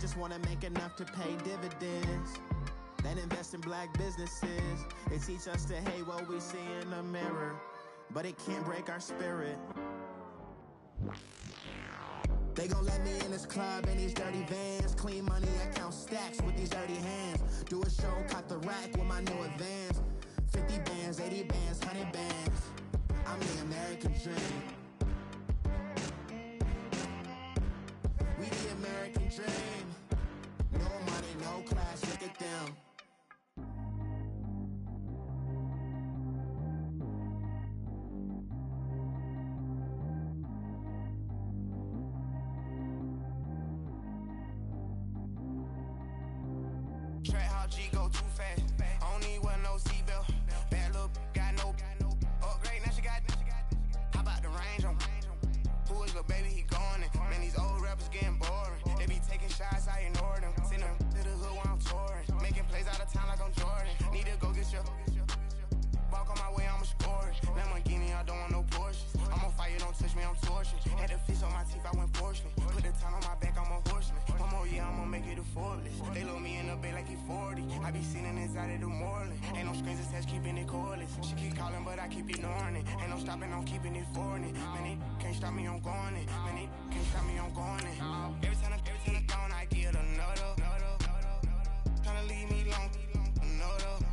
just want to make enough to pay dividends. Then invest in black businesses. They teach us to hate what we see in the mirror, but it can't break our spirit. They gon' let me in this club in these dirty vans. Clean money, I count stacks with these dirty hands. Do a show, cut the rack with my new advance. 50 bands, 80 bands, 100 bands. I'm the American dream. We the American dream. No money, no class, look at them. Track how G go too fast. I don't need one, no seatbelt. Bad look, got no upgrade. Now she got. How about the range on? Who is the baby? He going in. Man, these old rappers getting boring. They be taking shots, I ignore them. Send them to the hood while I'm touring. Making plays out of town like I'm Jordan. Need to go get your. Walk on my way, I'ma score it. Lamborghini, I don't want no Porsches. I'm on fire, don't touch me, I'm torching. Had the fish on my teeth, I went porcelain. Put the town on my back, I'm a horseman. One more year, I'ma make it effortless. They load me in the bay like he 40. I be sitting inside of the Moreland. Ain't no screens attached, keeping it cordless. She keep calling, but I keep ignoring it. Ain't no stopping, I'm keeping it for it. Man, it can't stop me, I'm going it. Man, it can't stop me, I'm going it. Every time I gone, I get another. Tryna leave me long, another.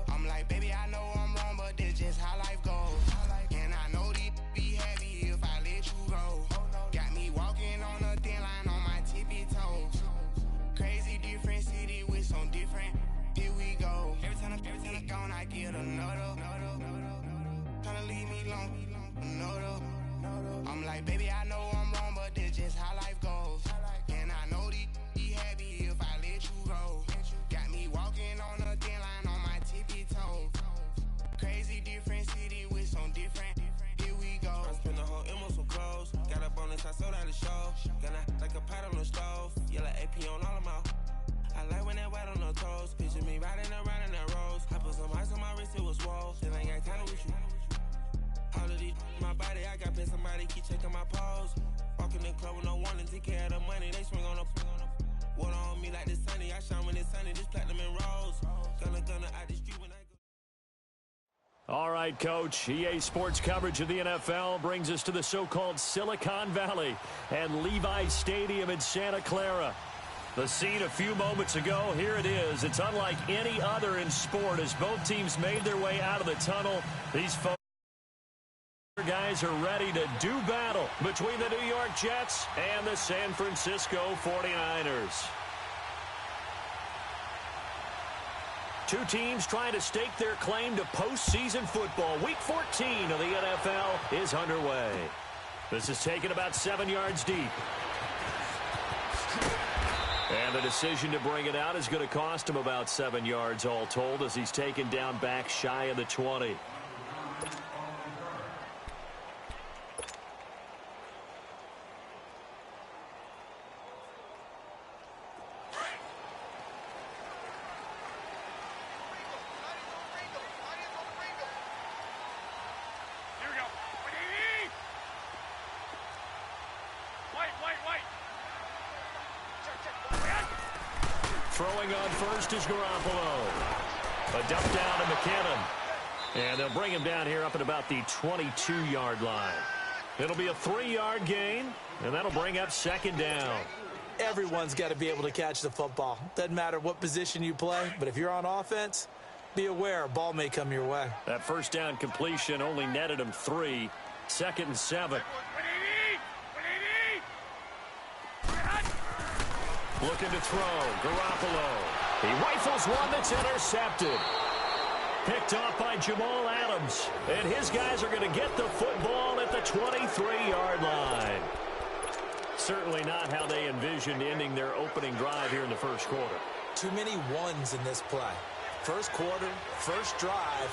I'm like, baby, I know I'm wrong, but this just how life goes. And I know these be happy if I let you go. Got me walking on a thin line on my tippy toes. Crazy different city with some different. Here we go. Every time I gone, I get another. Tryna leave me long, another. I'm like, baby, I know I'm wrong, but this just how life goes. And I know these be happy if I let you go. Got me walking on a thin line on my tippy toes. Crazy different city with some different. Here we go. I spent the whole M on some clothes. Got up on this, I sold out the show. Gonna like a pot on the stove. Yellow AP on all of my. I like when that white on the toes. Picture me riding around in that rose. I put some ice on my wrist, it was swole. Then I got time with you. All of these my body, I got paid somebody keep checking my pose. Walking in the club with no warning, take care of the money. They swing on the. Water on me like the sunny. I shine when it's sunny. This platinum and rose. Gonna out the street when I go. All right, Coach. EA Sports coverage of the NFL brings us to the so-called Silicon Valley and Levi's Stadium in Santa Clara. The scene a few moments ago, here it is. It's unlike any other in sport as both teams made their way out of the tunnel. These guys are ready to do battle between the New York Jets and the San Francisco 49ers. Two teams trying to stake their claim to postseason football. Week 14 of the NFL is underway. This is taken about 7 yards deep. And the decision to bring it out is going to cost him about 7 yards all told as he's taken down back shy of the 20. Throwing on first is Garoppolo. A dump down to McKinnon. And they'll bring him down here up at about the 22-yard line. It'll be a 3-yard gain, and that'll bring up second down. Everyone's got to be able to catch the football. Doesn't matter what position you play, but if you're on offense, be aware a ball may come your way. That first down completion only netted him 3. 2nd and 7. Looking to throw. Garoppolo. He rifles one that's intercepted. Picked off by Jamal Adams. And his guys are going to get the football at the 23-yard line. Certainly not how they envisioned ending their opening drive here in the first quarter. Too many ones in this play. First quarter, first drive,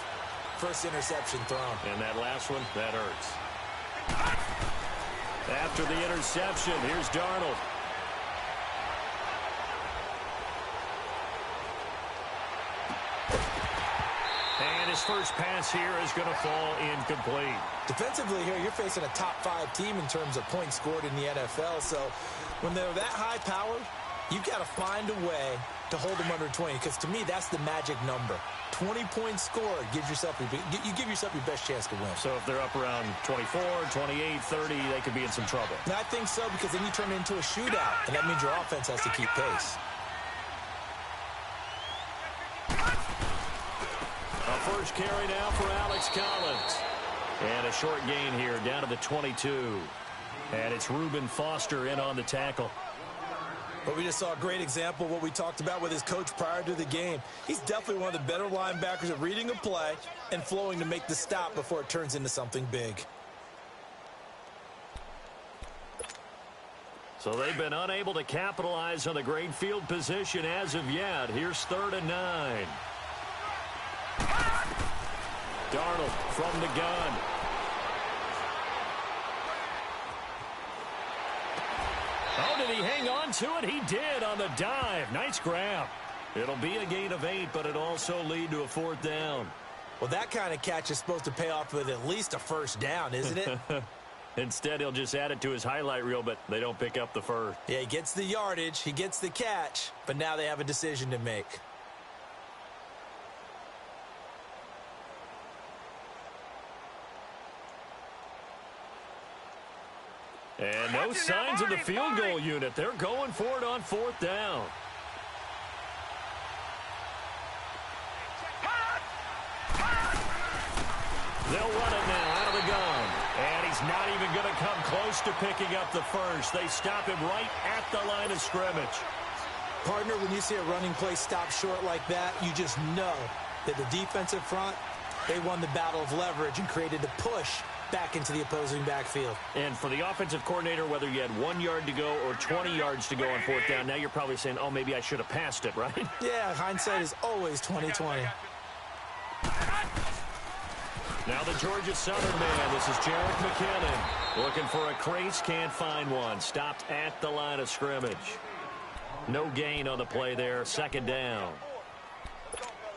first interception thrown. And that last one, that hurts. After the interception, here's Darnold. And his first pass here is going to fall incomplete. Defensively here, you're facing a top 5 team in terms of points scored in the NFL. So when they're that high-powered, You've got to find a way to hold them under 20, because to me, that's the magic number. 20 points scored gives yourself you give yourself your best chance to win. So if they're up around 24, 28, 30, they could be in some trouble. And I think so, because then you turn it into a shootout, and that means your offense has to keep pace. A first carry now for Alex Collins. And a short gain here down to the 22. And it's Reuben Foster in on the tackle. But we just saw a great example of what we talked about with his coach prior to the game. He's definitely one of the better linebackers at reading a play and flowing to make the stop before it turns into something big. So they've been unable to capitalize on the great field position as of yet. Here's 3rd and 9. Darnold from the gun. Oh, did he hang on to it? He did on the dive. Nice grab. It'll be a gain of 8, but it'll also lead to a 4th down. Well, that kind of catch is supposed to pay off with at least a first down, isn't it? Instead, he'll just add it to his highlight reel, but they don't pick up the first. Yeah, he gets the yardage, he gets the catch, but now they have a decision to make. And no signs of the field goal unit. They're going for it on 4th down. They'll run it now out of the gun. And he's not even going to come close to picking up the first. They stop him right at the line of scrimmage. Partner, when you see a running play stop short like that, you just know that the defensive front, they won the battle of leverage and created a push back into the opposing backfield. And for the offensive coordinator, whether you had 1 yard to go or 20 yards to go on 4th down, now you're probably saying, oh, maybe I should have passed it, right? Yeah, hindsight is always 20/20. Now the Georgia Southern man, this is Jerick McKinnon. Looking for a crease, can't find one. Stopped at the line of scrimmage. No gain on the play there, 2nd down.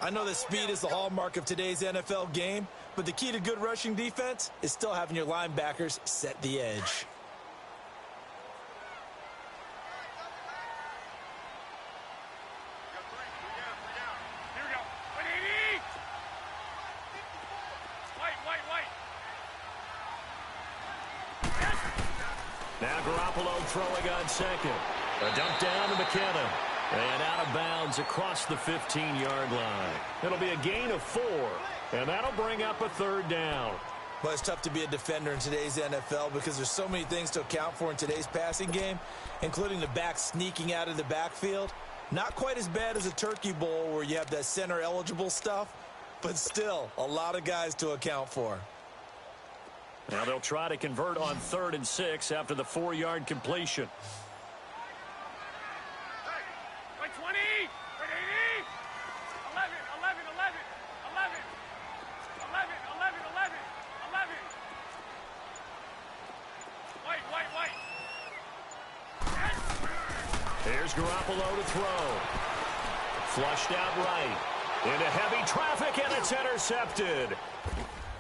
I know that speed is the hallmark of today's NFL game, but the key to good rushing defense is still having your linebackers set the edge. Now Garoppolo throwing on 2nd. A dump down to McKinnon. And out of bounds across the 15-yard line. It'll be a gain of 4. And that'll bring up a 3rd down. Well, it's tough to be a defender in today's NFL because there's so many things to account for in today's passing game, including the back sneaking out of the backfield. Not quite as bad as a Turkey Bowl where you have that center-eligible stuff, but still a lot of guys to account for. Now they'll try to convert on 3rd and 6 after the 4-yard completion. Here's Garoppolo to throw. Flushed out right. Into heavy traffic, and it's intercepted.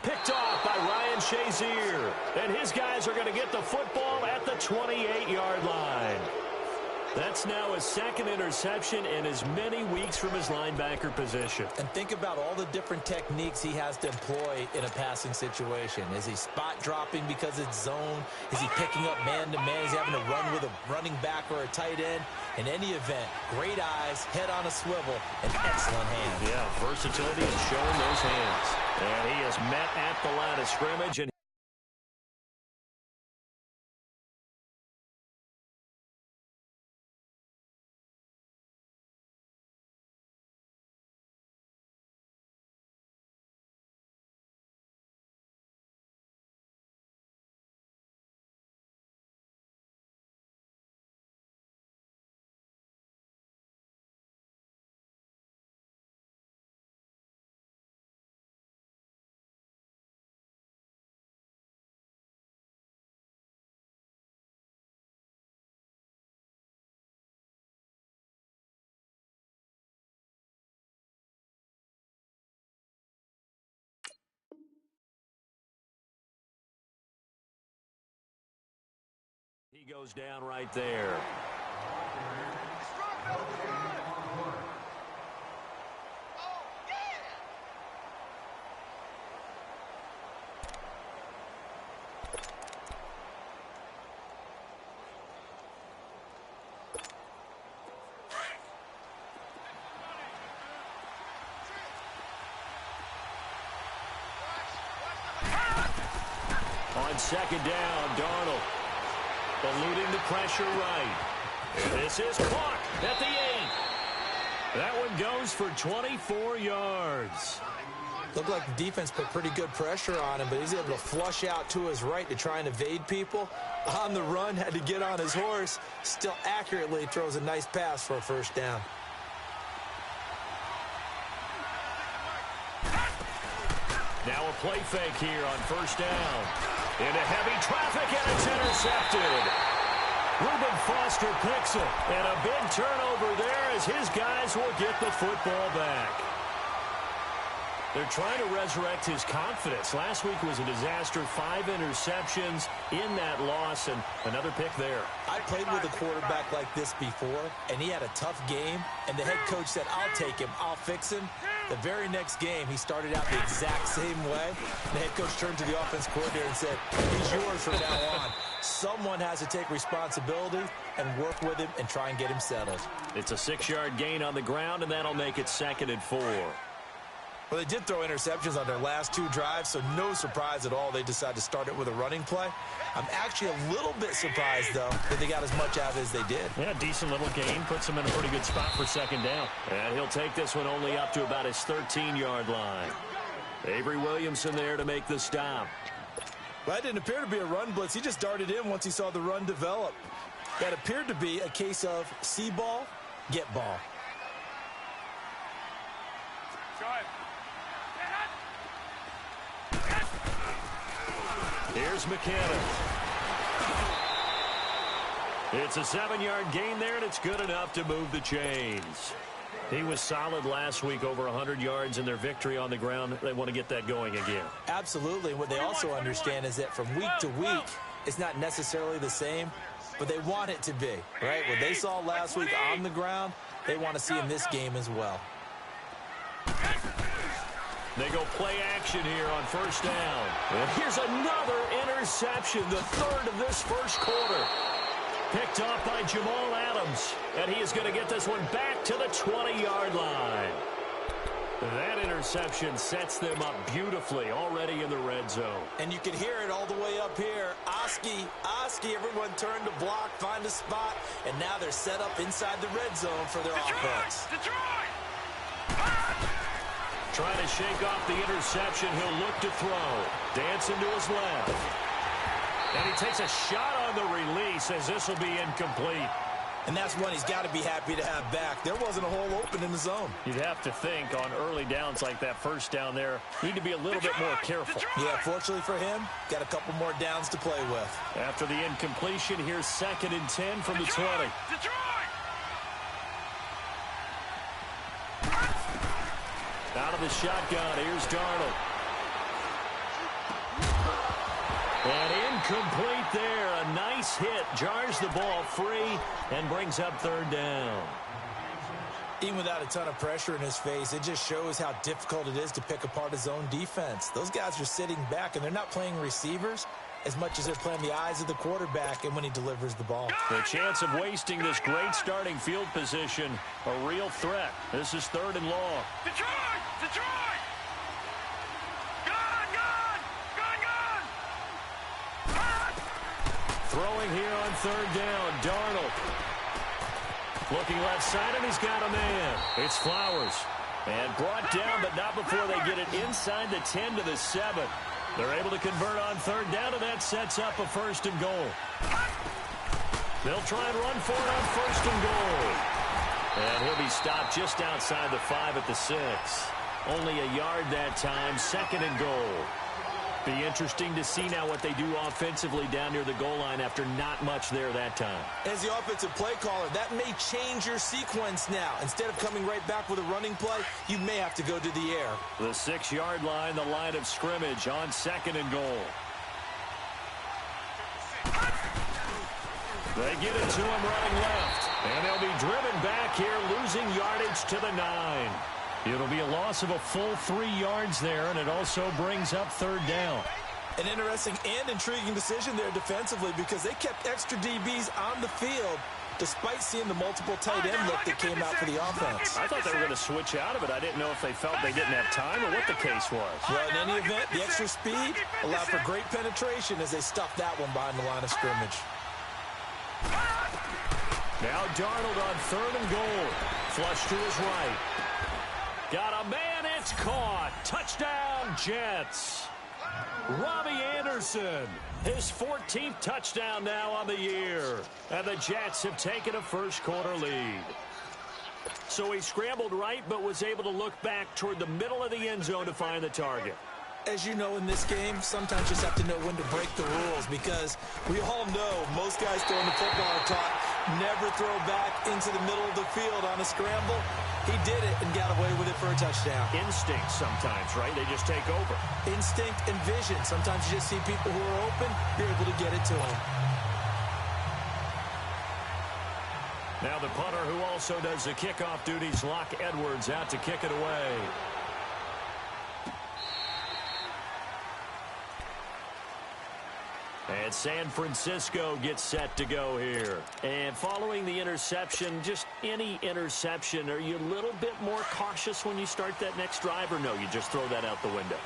Picked off by Ryan Shazier. And his guys are going to get the football at the 28-yard line. That's now his 2nd interception in as many weeks from his linebacker position. And think about all the different techniques he has to employ in a passing situation. Is he spot dropping because it's zone? Is he picking up man-to-man? Is he having to run with a running back or a tight end? In any event, great eyes, head on a swivel, and excellent hands. Yeah, versatility and showing those hands. And he is met at the line of scrimmage. And he goes down right there. on second down. Darnold eluding the pressure right. And this is caught at the 8. That one goes for 24 yards. Looked like the defense put pretty good pressure on him, but he's able to flush out to his right to try and evade people. On the run, had to get on his horse. Still accurately throws a nice pass for a first down. Now a play fake here on first down. Into heavy traffic, and it's intercepted. Reuben Foster picks it, and a big turnover there as his guys will get the football back. They're trying to resurrect his confidence. Last week was a disaster. 5 interceptions in that loss, and another pick there. I played with a quarterback like this before, and he had a tough game, and the head coach said, I'll take him, I'll fix him. The very next game, he started out the exact same way. The head coach turned to the offense coordinator and said, he's yours from now on. Someone has to take responsibility and work with him and try and get him settled. It's a 6-yard gain on the ground, and that'll make it 2nd and 4. Well, they did throw interceptions on their last 2 drives, so no surprise at all they decided to start it with a running play. I'm actually a little bit surprised, though, that they got as much out as they did. Yeah, decent little gain. Puts him in a pretty good spot for second down. And he'll take this one only up to about his 13-yard line. Avery Williamson there to make the stop. Well, that didn't appear to be a run blitz. He just darted in once he saw the run develop. That appeared to be a case of see ball, get ball. Here's McKinnon. It's a 7-yard gain there, and it's good enough to move the chains. He was solid last week, over 100 yards in their victory on the ground. They want to get that going again. Absolutely. What they also understand is that from week to week, it's not necessarily the same, but they want it to be, right? What they saw last week on the ground, they want to see in this game as well. They go play action here on first down. And here's another interception, the 3rd of this first quarter. Picked off by Jamal Adams. And he is going to get this one back to the 20-yard line. That interception sets them up beautifully already in the red zone. And you can hear it all the way up here. Oski, everyone turned to block, find a spot, and now they're set up inside the red zone for their offense. Trying to shake off the interception. He'll look to throw. Dancing to his left. And he takes a shot on the release as this will be incomplete. And that's one he's got to be happy to have back. There wasn't a hole open in the zone. You'd have to think on early downs like that first down there, need to be a little bit more careful. Yeah, fortunately for him, got a couple more downs to play with. After the incompletion, here's 2nd and 10 from the 20. Out of the shotgun, here's Darnold. And incomplete there. A nice hit. Jars the ball free and brings up 3rd down. Even without a ton of pressure in his face, it just shows how difficult it is to pick apart his own defense. Those guys are sitting back, and they're not playing receivers as much as they're playing the eyes of the quarterback and when he delivers the ball. The chance of wasting this great starting field position, a real threat. This is 3rd and long. Detroit! Throwing here on 3rd down, Darnold. Looking left side, and he's got a man. It's Flowers. And brought down, but not before they get it inside the 10 to the 7. They're able to convert on 3rd down, and that sets up a 1st and goal. They'll try and run for it on 1st and goal. And he'll be stopped just outside the 5 at the 6. Only a yard that time, 2nd and goal. Be interesting to see now what they do offensively down near the goal line after not much there that time. As the offensive play caller, that may change your sequence now. Instead of coming right back with a running play, you may have to go to the air. The 6-yard line, the line of scrimmage on 2nd and goal. They get it to him running left. And they'll be driven back here, losing yardage to the 9. It'll be a loss of a full 3 yards there, and it also brings up 3rd down. An interesting and intriguing decision there defensively because they kept extra DBs on the field, despite seeing the multiple tight end look that came out for the offense. I thought they were going to switch out of it. I didn't know if they felt they didn't have time or what the case was. Well, in any event, the extra speed allowed for great penetration as they stuffed that one behind the line of scrimmage. Now Darnold on 3rd and goal. Flush to his right. Got a man, it's caught. Touchdown, Jets. Robbie Anderson, his 14th touchdown now on the year. And the Jets have taken a first-quarter lead. So he scrambled right, but was able to look back toward the middle of the end zone to find the target. As you know, in this game, sometimes you just have to know when to break the rules, because we all know most guys throwing the football are taught never throw back into the middle of the field on a scramble. He did it and got away with it for a touchdown. Instinct sometimes, right? They just take over. Instinct and vision. Sometimes you just see people who are open, you're able to get it to them. Now the punter who also does the kickoff duties, Locke Edwards, out to kick it away. And San Francisco gets set to go here. And following the interception, just any interception, are you a little bit more cautious when you start that next drive, or no, you just throw that out the window?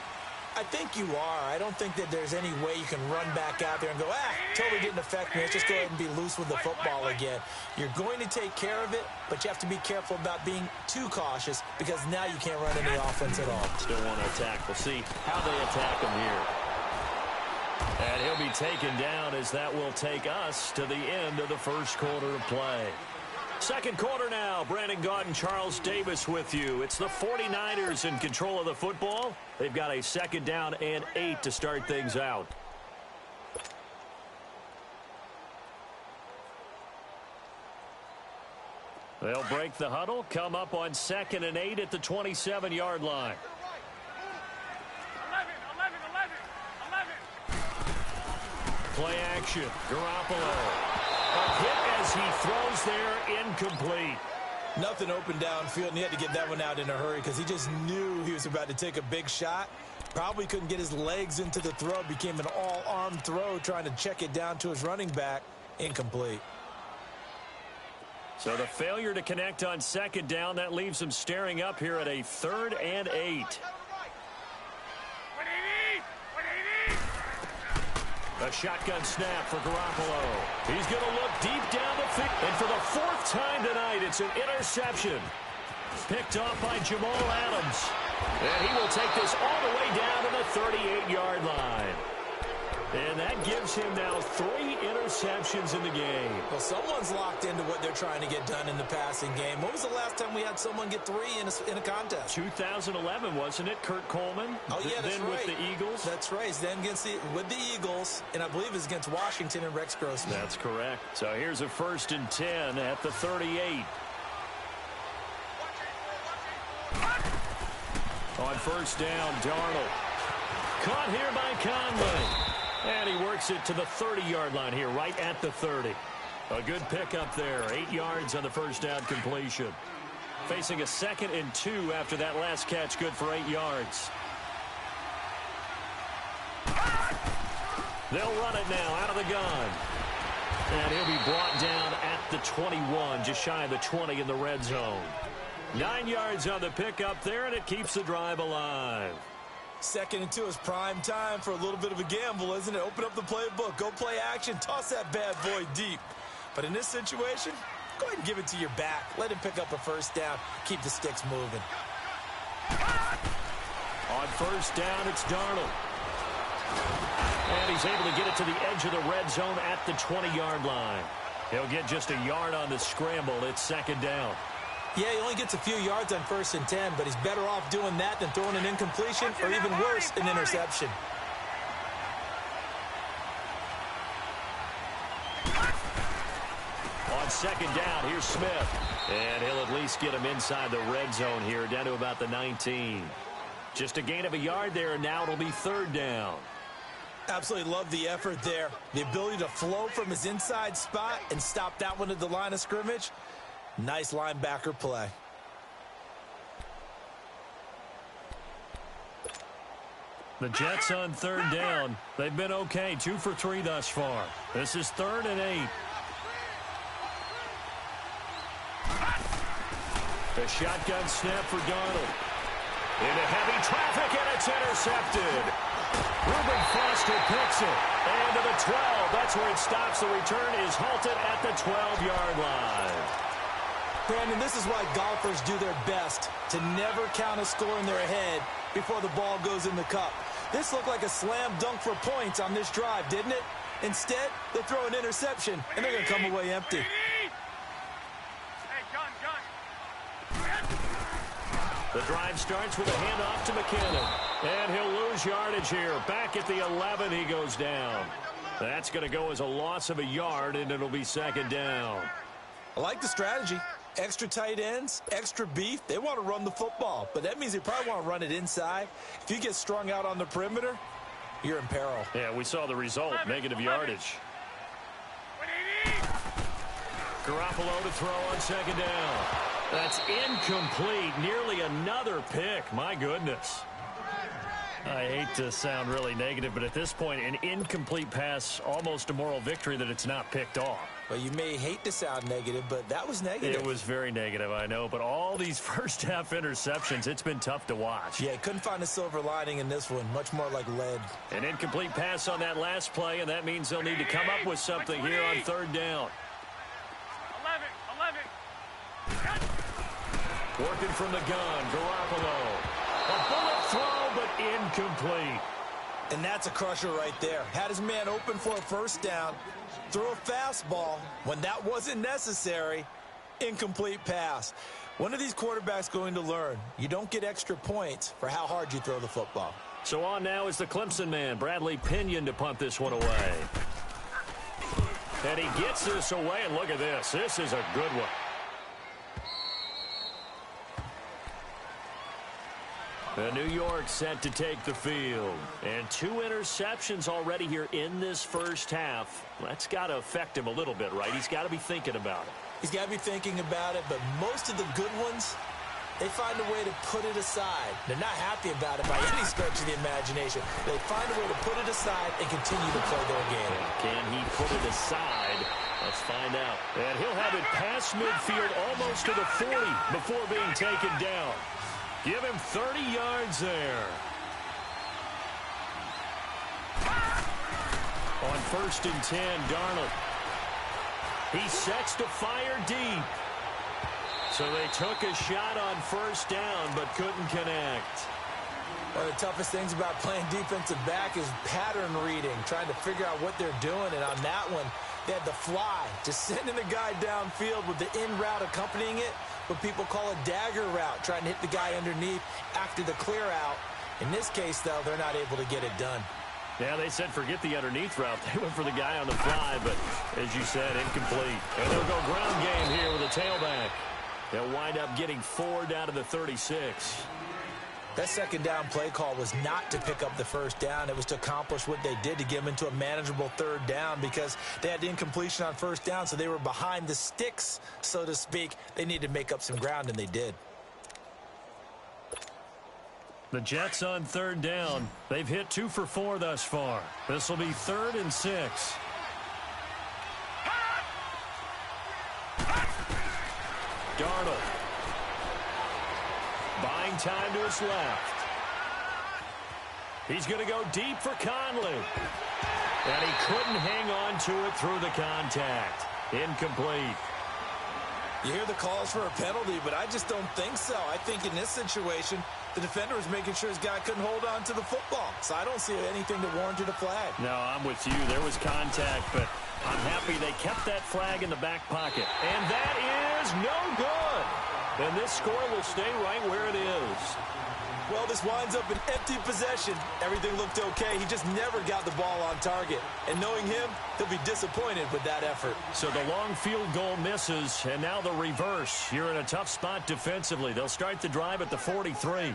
I think you are. I don't think that there's any way you can run back out there and go, totally didn't affect me. Let's just go ahead and be loose with the football again. You're going to take care of it, but you have to be careful about being too cautious, because now you can't run any offense at all. Still want to attack. We'll see how they attack him here. And he'll be taken down as that will take us to the end of the first quarter of play. Second quarter now. Brandon Gaudin and Charles Davis with you. It's the 49ers in control of the football. They've got a 2nd down and 8 to start things out. They'll break the huddle, come up on 2nd and 8 at the 27-yard line. Play action. Garoppolo. A hit as he throws there, incomplete. Nothing open downfield, and he had to get that one out in a hurry because he just knew he was about to take a big shot. Probably couldn't get his legs into the throw. Became an all-arm throw, trying to check it down to his running back. Incomplete. So the failure to connect on 2nd down, that leaves him staring up here at a 3rd and 8. A shotgun snap for Garoppolo. He's going to look deep down the field. And for the 4th time tonight, it's an interception. Picked off by Jamal Adams. And he will take this all the way down to the 38-yard line. And that gives him now 3 interceptions in the game. Well, someone's locked into what they're trying to get done in the passing game. When was the last time we had someone get 3 in a contest? 2011, wasn't it? Kurt Coleman? Oh, yeah, that's then right. With the Eagles? That's right. Then with the Eagles, and I believe it's against Washington and Rex Grossman. That's correct. So here's a 1st and 10 at the 38. On 1st down, Darnold. Caught here by Conley. And he works it to the 30-yard line here, right at the 30. A good pickup there. 8 yards on the 1st down completion. Facing a 2nd and 2 after that last catch, good for 8 yards. They'll run it now out of the gun. And he'll be brought down at the 21, just shy of the 20 in the red zone. 9 yards on the pickup there, and it keeps the drive alive. 2nd and 2 is prime time for a little bit of a gamble, isn't it? Open up the playbook, go play action, toss that bad boy deep. But in this situation, go ahead and give it to your back. Let him pick up a 1st down, keep the sticks moving. On 1st down, it's Darnold. And he's able to get it to the edge of the red zone at the 20-yard line. He'll get just a yard on the scramble. It's 2nd down. Yeah, he only gets a few yards on 1st and 10, but he's better off doing that than throwing an incompletion or even worse, an interception. On 2nd down, here's Smith. And he'll at least get him inside the red zone here, down to about the 19. Just a gain of a yard there, and now it'll be 3rd down. Absolutely love the effort there. The ability to flow from his inside spot and stop that one at the line of scrimmage. Nice linebacker play. The Jets on 3rd down. They've been okay, 2 for 3 thus far. This is 3rd and 8. A shotgun snap for Darnold. Into heavy traffic, and it's intercepted. Reuben Foster picks it. And to the 12. That's where it stops. The return is halted at the 12-yard line. Brandon, this is why golfers do their best to never count a score in their head before the ball goes in the cup. This looked like a slam dunk for points on this drive, didn't it? Instead, they throw an interception, and they're going to come away empty. The drive starts with a handoff to McKinnon. And he'll lose yardage here. Back at the 11, he goes down. That's going to go as a loss of a yard, and it'll be second down. I like the strategy. Extra tight ends, extra beef. They want to run the football, but that means they probably want to run it inside. If you get strung out on the perimeter, you're in peril. Yeah, we saw the result, negative yardage. Garoppolo to throw on second down. That's incomplete. Nearly another pick. My goodness. I hate to sound really negative, but at this point, an incomplete pass, almost a moral victory that it's not picked off. Well, you may hate to sound negative, but that was negative. It was very negative, I know. But all these first-half interceptions, it's been tough to watch. Yeah, couldn't find a silver lining in this one. Much more like lead. An incomplete pass on that last play, and that means they'll need to come up with something here on third down. 11. Working from the gun, Garoppolo. A bullet throw, but incomplete. And that's a crusher right there. Had his man open for a first down. Threw a fastball when that wasn't necessary. Incomplete pass. When are these quarterbacks going to learn? You don't get extra points for how hard you throw the football. So on now is the Clemson man, Bradley Pinion, to punt this one away. And he gets this away, and look at this. This is a good one. The New York set to take the field. And 2 interceptions already here in this first half. That's got to affect him a little bit, right? He's got to be thinking about it. He's got to be thinking about it, but most of the good ones, they find a way to put it aside. They're not happy about it by any stretch of the imagination. They find a way to put it aside and continue to play their game. Can he put it aside? Let's find out. And he'll have it past midfield almost to the 40 before being taken down. Give him 30 yards there. On 1st and 10, Darnold. He sets to fire deep. So they took a shot on first down, but couldn't connect. One of the toughest things about playing defensive back is pattern reading, trying to figure out what they're doing. And on that one, they had the fly, just sending the guy downfield with the in route accompanying it. What people call a dagger route, trying to hit the guy underneath after the clear out. In this case, though, they're not able to get it done. Yeah, they said forget the underneath route. They went for the guy on the fly, but as you said, incomplete. And they'll go ground game here with a tailback. They'll wind up getting 4 down to the 36. That second down play call was not to pick up the first down. It was to accomplish what they did, to get them into a manageable third down, because they had the incompletion on first down, so they were behind the sticks, so to speak. They needed to make up some ground, and they did. The Jets on third down. They've hit 2 for 4 thus far. This will be 3rd and 6. Darnold. Buying time to his left. He's going to go deep for Conley. And he couldn't hang on to it through the contact. Incomplete. You hear the calls for a penalty, but I just don't think so. I think in this situation, the defender was making sure his guy couldn't hold on to the football. So I don't see anything that warranted a flag. No, I'm with you. There was contact, but I'm happy they kept that flag in the back pocket. And that is no good. And this score will stay right where it is. Well, this winds up an empty possession. Everything looked okay. He just never got the ball on target. And knowing him, he'll be disappointed with that effort. So the long field goal misses, and now the reverse. You're in a tough spot defensively. They'll start the drive at the 43.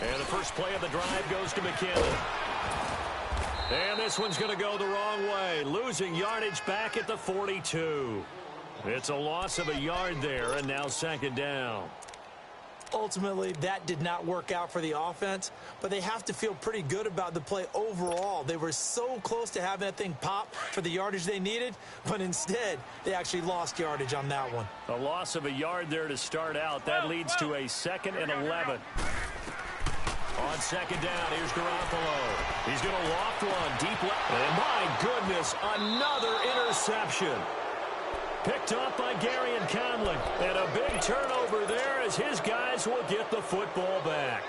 And the first play of the drive goes to McKinnon. And this one's going to go the wrong way. Losing yardage back at the 42. It's a loss of a yard there, and now second down. Ultimately, that did not work out for the offense, but they have to feel pretty good about the play overall. They were so close to having that thing pop for the yardage they needed, but instead, they actually lost yardage on that one. A loss of a yard there to start out. That leads to a 2nd and 11. On 2nd down, here's Garoppolo. He's going to loft one deep left. And my goodness, another interception. Picked up by Gary and Conley. And a big turnover there as his guys will get the football back.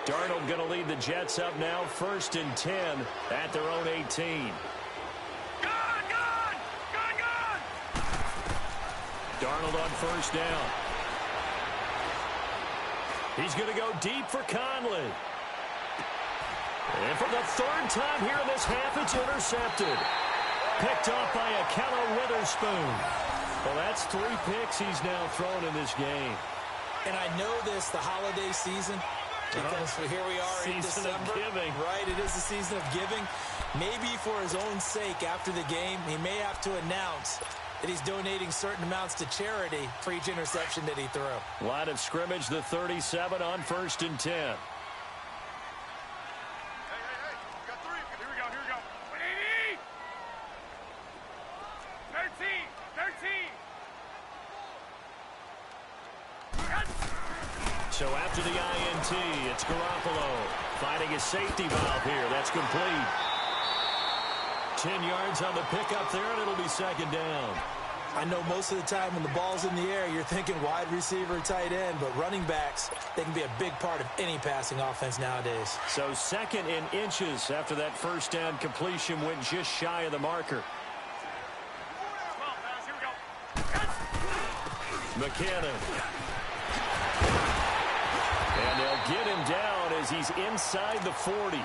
Darnold going to lead the Jets up now, 1st and 10 at their own 18. Darnold on 1st down. He's going to go deep for Conley. And for the 3rd time here in this half, it's intercepted. Picked off by Akello Witherspoon. Well, that's 3 picks he's now thrown in this game. And I know this, the holiday season, because here we are in December. Season of giving. Right, it is the season of giving. Maybe for his own sake after the game, he may have to announce that he's donating certain amounts to charity for each interception that he threw. Line of scrimmage, the 37 on 1st and 10. So after the INT, it's Garoppolo finding his safety valve here. That's complete. 10 yards on the pickup there, and it'll be 2nd down. I know most of the time when the ball's in the air, you're thinking wide receiver, tight end, but running backs, they can be a big part of any passing offense nowadays. So 2nd in inches after that 1st down completion went just shy of the marker. McKinnon. And they'll get him down as he's inside the 40.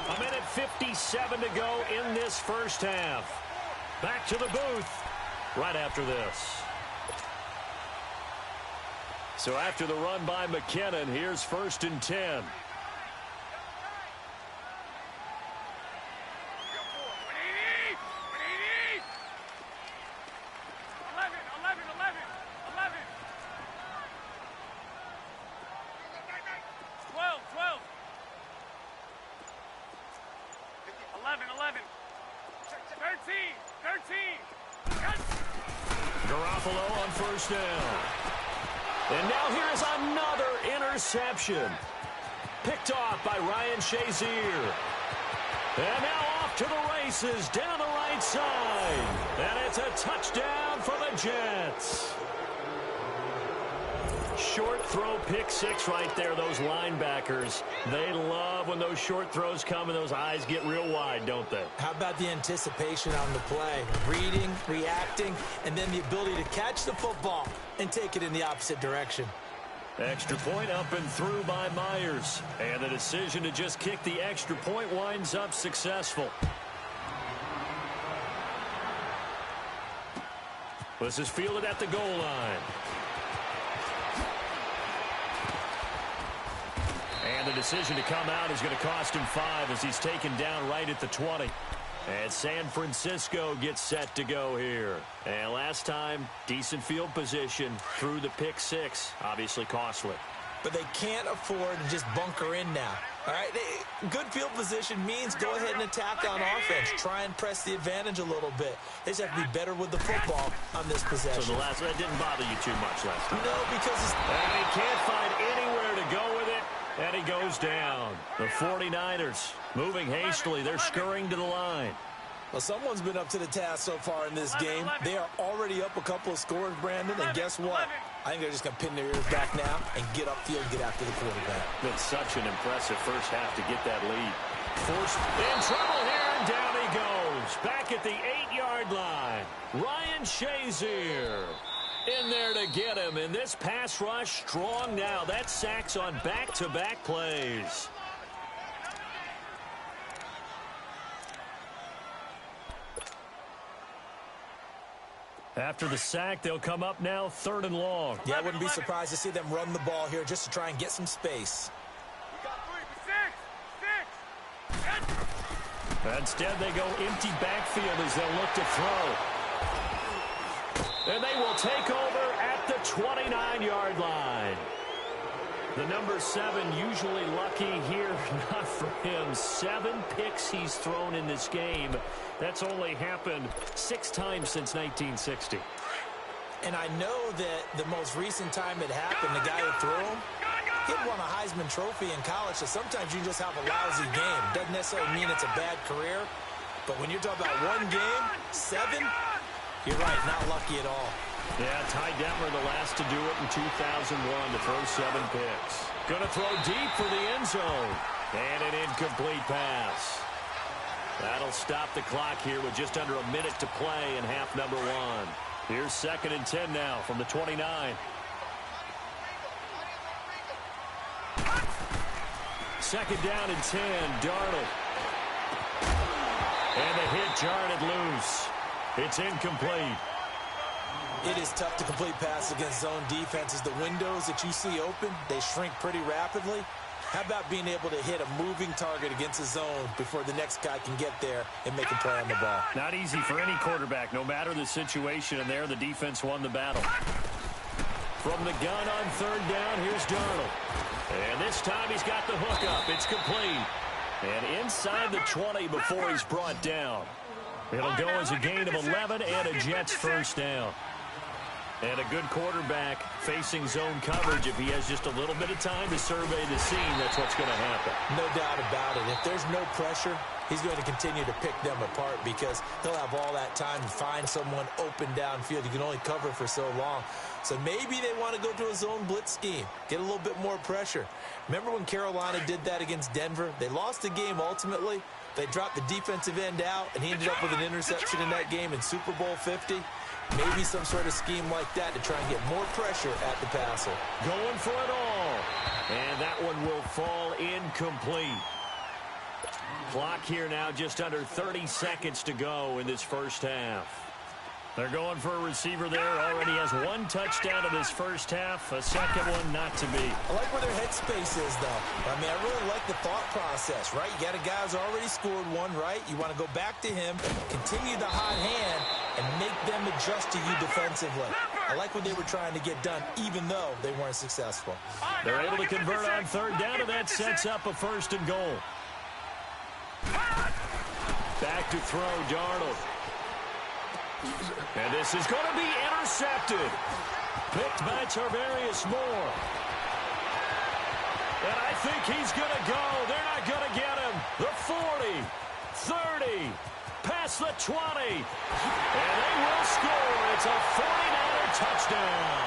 1:57 to go in this 1st half. Back to the booth right after this. So after the run by McKinnon, here's 1st and 10. Garoppolo on 1st down. And now here is another interception. Picked off by Ryan Shazier. And now off to the races down the right side. And it's a touchdown for the Jets. Short throw, pick 6 right there, those linebackers. They love when those short throws come and those eyes get real wide, don't they? How about the anticipation on the play? Reading, reacting, and then the ability to catch the football and take it in the opposite direction. Extra point up and through by Myers. And the decision to just kick the extra point winds up successful. This is fielded at the goal line. And the decision to come out is going to cost him 5 as he's taken down right at the 20. And San Francisco gets set to go here. And last time, decent field position through the pick 6. Obviously costly. But they can't afford to just bunker in now. All right, good field position means go ahead and attack on offense. Try and press the advantage a little bit. They just have to be better with the football on this possession. So that didn't bother you too much last time? No, because and he can't find anywhere to go with it. And he goes down. The 49ers moving hastily. They're scurrying to the line. Well, someone's been up to the task so far in this game. They are already up a couple of scores, Brandon, and guess what? I think they're just going to pin their ears back now and get upfield and get after the quarterback. Been such an impressive first half to get that lead. Forced in trouble here, and down he goes. Back at the 8-yard line. Ryan Shazier in there to get him, and this pass rush strong now. That's sacks on back-to-back plays. After the sack, they'll come up now 3rd and long. Yeah, I wouldn't be surprised to see them run the ball here just to try and get some space. Instead, they go empty backfield as they'll look to throw. And they will take over at the 29-yard line. The number 7 usually lucky here, not for him. 7 picks he's thrown in this game. That's only happened 6 times since 1960. And I know that the most recent time it happened, the guy who threw him, he won a Heisman Trophy in college, so sometimes you just have a lousy game. Doesn't necessarily mean it's a bad career, but when you're talking about one game, 7, you're right, not lucky at all. Yeah, Ty Detmer, the last to do it in 2001 to throw 7 picks. Going to throw deep for the end zone. And an incomplete pass. That'll stop the clock here with just under a minute to play in half number 1. Here's 2nd and 10 now from the 29. Second down and 10, Darnold. And the hit jarred loose. It's incomplete. It is tough to complete pass against zone defenses. The windows that you see open, they shrink pretty rapidly. How about being able to hit a moving target against a zone before the next guy can get there and make a play on the ball? Not easy for any quarterback, no matter the situation, and there the defense won the battle. From the gun on 3rd down, here's Darnold. And this time he's got the hook up. It's complete. And inside the 20 before he's brought down. It'll go as a gain of 11 and a Jets first down. And a good quarterback facing zone coverage. If he has just a little bit of time to survey the scene, that's what's going to happen. No doubt about it. If there's no pressure, he's going to continue to pick them apart because he'll have all that time to find someone open downfield. He can only cover for so long. So maybe they want to go to a zone blitz scheme, get a little bit more pressure. Remember when Carolina did that against Denver? They lost the game ultimately. They dropped the defensive end out, and he ended up with an interception in that game in Super Bowl 50. Maybe some sort of scheme like that to try and get more pressure at the passer. Going for it all. And that one will fall incomplete. Clock here now just under 30 seconds to go in this first half. They're going for a receiver there. Already has 1 touchdown in this first half. A second one not to be. I like where their headspace is, though. I mean, I really like the thought process, right? You got a guy who's already scored 1, right? You want to go back to him, continue the hot hand, and make them adjust to you defensively. I like what they were trying to get done, even though they weren't successful. They're able to convert on 3rd down, and that sets up a 1st and goal. Back to throw, Darnold. And this is going to be intercepted. Picked by Tarvarius Moore. And I think he's going to go. They're not going to get him. The 40, 30, past the 20. And they will score. It's a 49er touchdown.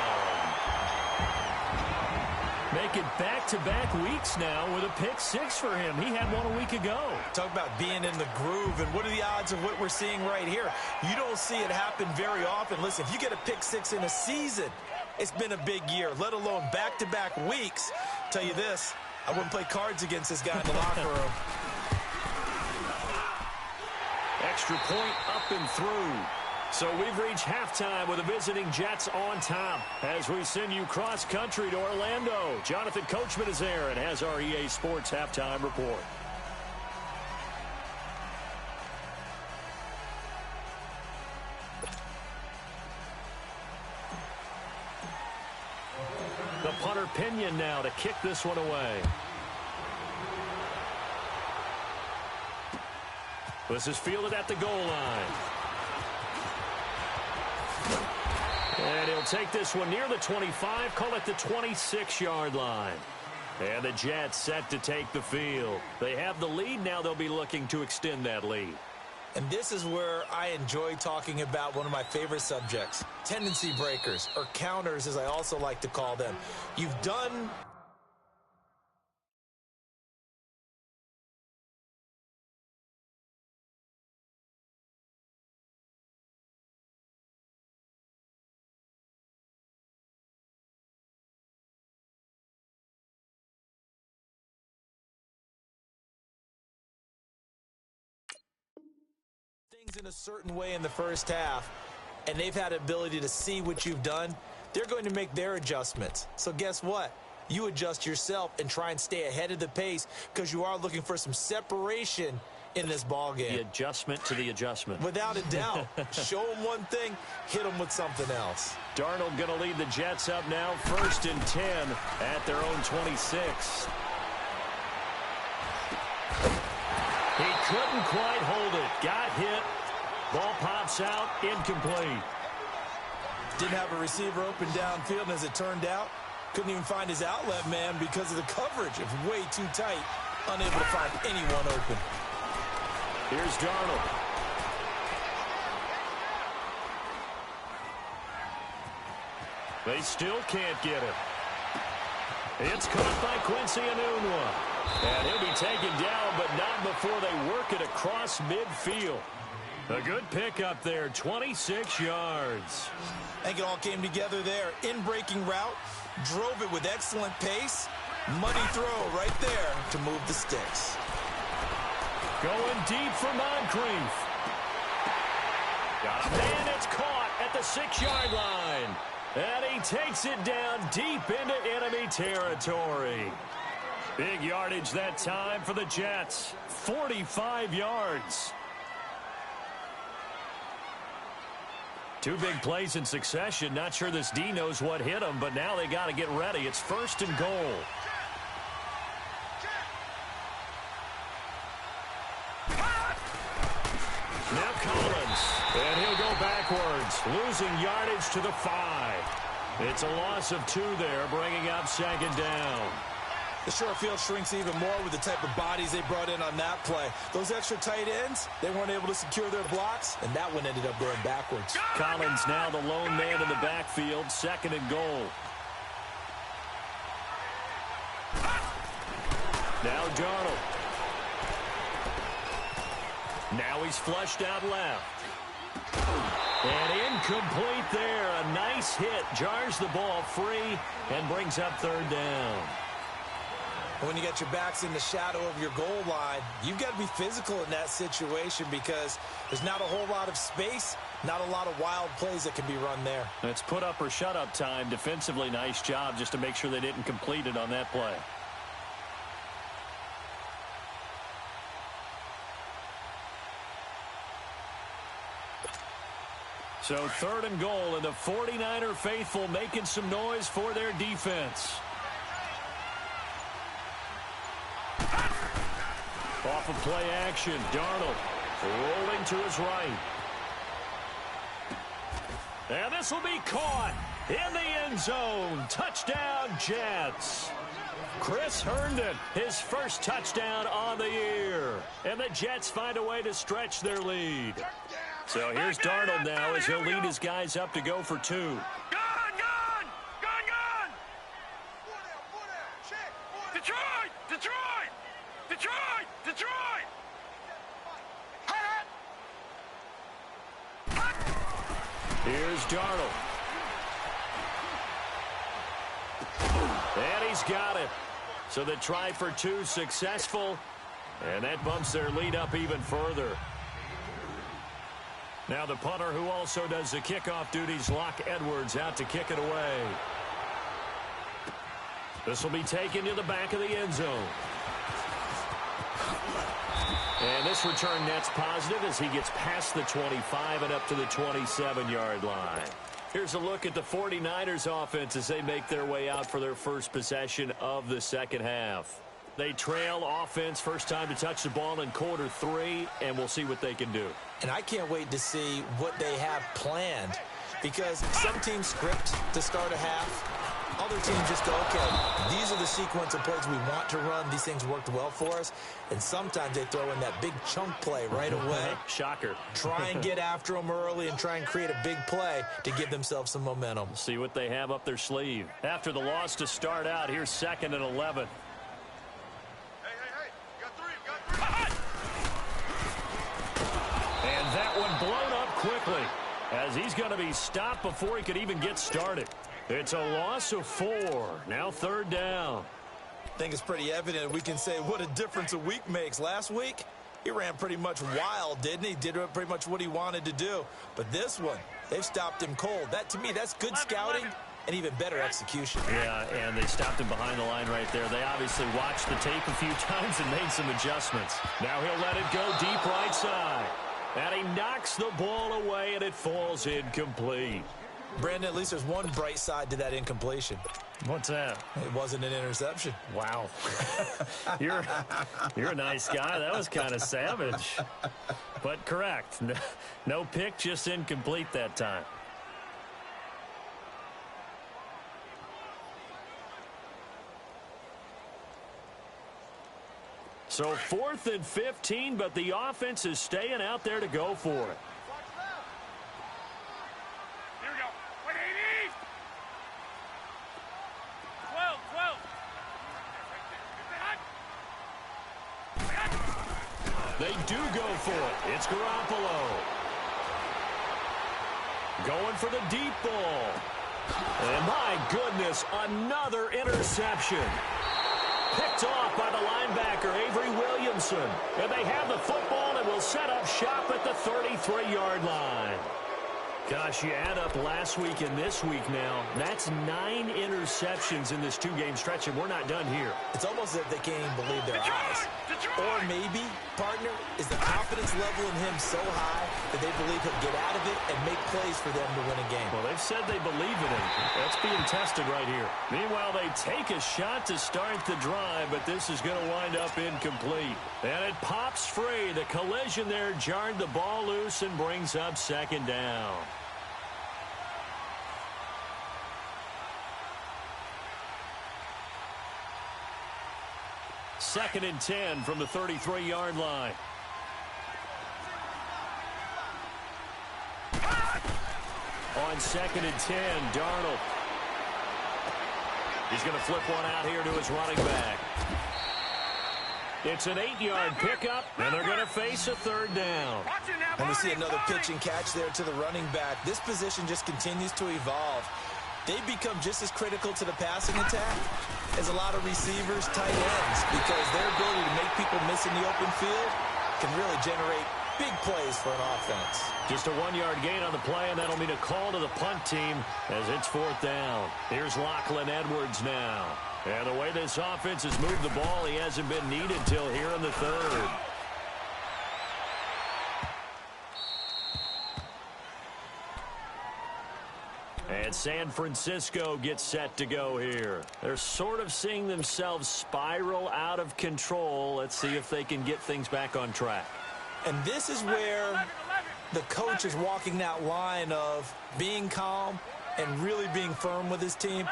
Make it back-to-back weeks now with a pick 6 for him. He had one a week ago. Talk about being in the groove, and what are the odds of what we're seeing right here? You don't see it happen very often. Listen, if you get a pick 6 in a season, it's been a big year, let alone back-to-back weeks. Tell you this, I wouldn't play cards against this guy in the locker room. Extra point up and through. So we've reached halftime with the visiting Jets on top as we send you cross-country to Orlando. Jonathan Coachman is there and has our EA Sports halftime report. The punter Pinion now to kick this one away. This is fielded at the goal line. And he'll take this one near the 25, call it the 26-yard line. And the Jets set to take the field. They have the lead. Now they'll be looking to extend that lead. And this is where I enjoy talking about one of my favorite subjects, tendency breakers, or counters as I also like to call them. You've done things in a certain way in the first half, and they've had the ability to see what you've done. They're going to make their adjustments. So guess what? You adjust yourself and try and stay ahead of the pace because you are looking for some separation in this ball game. The adjustment to the adjustment. Without a doubt. Show them one thing, hit them with something else. Darnold going to lead the Jets up now, 1st and 10 at their own 26. He couldn't quite hold it. Got hit. Ball pops out, incomplete. Didn't have a receiver open downfield, and as it turned out, couldn't even find his outlet man because of the coverage. It was way too tight, unable to find anyone open. Here's Darnold. They still can't get it. It's caught by Quincy Enunwa. And he'll be taken down, but not before they work it across midfield. A good pickup there, 26 yards. I think it all came together there. In-breaking route, drove it with excellent pace. Money throw right there to move the sticks. Going deep for Moncrief. Got a man, it's caught at the 6-yard line. And he takes it down deep into enemy territory. Big yardage that time for the Jets. 45 yards. Two big plays in succession. Not sure this D knows what hit him, but now they got to get ready. It's 1st and goal. Now Collins, and he'll go backwards, losing yardage to the 5. It's a loss of 2 there, bringing up 2nd down. The short field shrinks even more with the type of bodies they brought in on that play. Those extra tight ends, they weren't able to secure their blocks, and that one ended up going backwards. Collins now the lone man in the backfield, 2nd and goal. Now Darnold. Now he's flushed out left. And incomplete there. A nice hit. Jars the ball free and brings up 3rd down. When you get your backs in the shadow of your goal line, you've got to be physical in that situation because there's not a whole lot of space, not a lot of wild plays that can be run there. It's put up or shut up time. Defensively, nice job just to make sure they didn't complete it on that play. So 3rd and goal, and the 49er faithful making some noise for their defense. Off of play action, Darnold rolling to his right. And this will be caught in the end zone. Touchdown, Jets. Chris Herndon, his first touchdown on the year. And the Jets find a way to stretch their lead. So here's Darnold now as he'll lead his guys up to go for 2. Here's Darnold. And he's got it. So the try for 2 successful. And that bumps their lead up even further. Now the punter who also does the kickoff duties, Locke Edwards, out to kick it away. This will be taken to the back of the end zone. And this return net's positive as he gets past the 25 and up to the 27-yard line. Here's a look at the 49ers offense as they make their way out for their first possession of the second half. They trail offense, first time to touch the ball in quarter 3, and we'll see what they can do. And I can't wait to see what they have planned because some teams script to start a half. Other teams just go, okay, these are the sequence of plays we want to run. These things worked well for us. And sometimes they throw in that big chunk play right away. Shocker. Try and get after them early and try and create a big play to give themselves some momentum. See what they have up their sleeve. After the loss to start out, here's 2nd and 11. And that one blown up quickly as he's going to be stopped before he could even get started. It's a loss of 4. Now 3rd down. I think it's pretty evident we can say what a difference a week makes. Last week, he ran pretty much wild, didn't he? Did pretty much what he wanted to do. But this one, they've stopped him cold. That, to me, that's good scouting and even better execution. Yeah, and they stopped him behind the line right there. They obviously watched the tape a few times and made some adjustments. Now he'll let it go deep right side. And he knocks the ball away, and it falls incomplete. Brandon, at least there's one bright side to that incompletion. What's that? It wasn't an interception. Wow. You're a nice guy. That was kind of savage. But correct. No pick, just incomplete that time. So 4th and 15, but the offense is staying out there to go for it. Here we go. 180. 12, 12. They do go for it. It's Garoppolo. Going for the deep ball. And my goodness, another interception. Picked off by the linebacker, Avery Williamson. And they have the football and will set up shop at the 33-yard line. Gosh, you add up last week and this week now. That's 9 interceptions in this 2-game stretch, and we're not done here. It's almost as if they can't even believe their eyes. Or maybe, partner, is the confidence level in him so high that they believe he'll get out of it and make plays for them to win a game. Well, they've said they believe in him. That's being tested right here. Meanwhile, they take a shot to start the drive, but this is going to wind up incomplete. And it pops free. The collision there jarred the ball loose and brings up 2nd down. Second and 10 from the 33-yard line. On 2nd and 10, Darnold. He's going to flip one out here to his running back. It's an 8-yard pickup, and they're going to face a 3rd down. And we see another pitch and catch there to the running back. This position just continues to evolve. They become just as critical to the passing attack as a lot of receivers, tight ends, because their ability to make people miss in the open field can really generate big plays for an offense. Just a 1-yard gain on the play, and that'll mean a call to the punt team as it's 4th down. Here's Lachlan Edwards now. And the way this offense has moved the ball, he hasn't been needed till here in the 3rd. And San Francisco gets set to go here. They're sort of seeing themselves spiral out of control. Let's see if they can get things back on track. And this is where the coach is walking that line of being calm and really being firm with his team.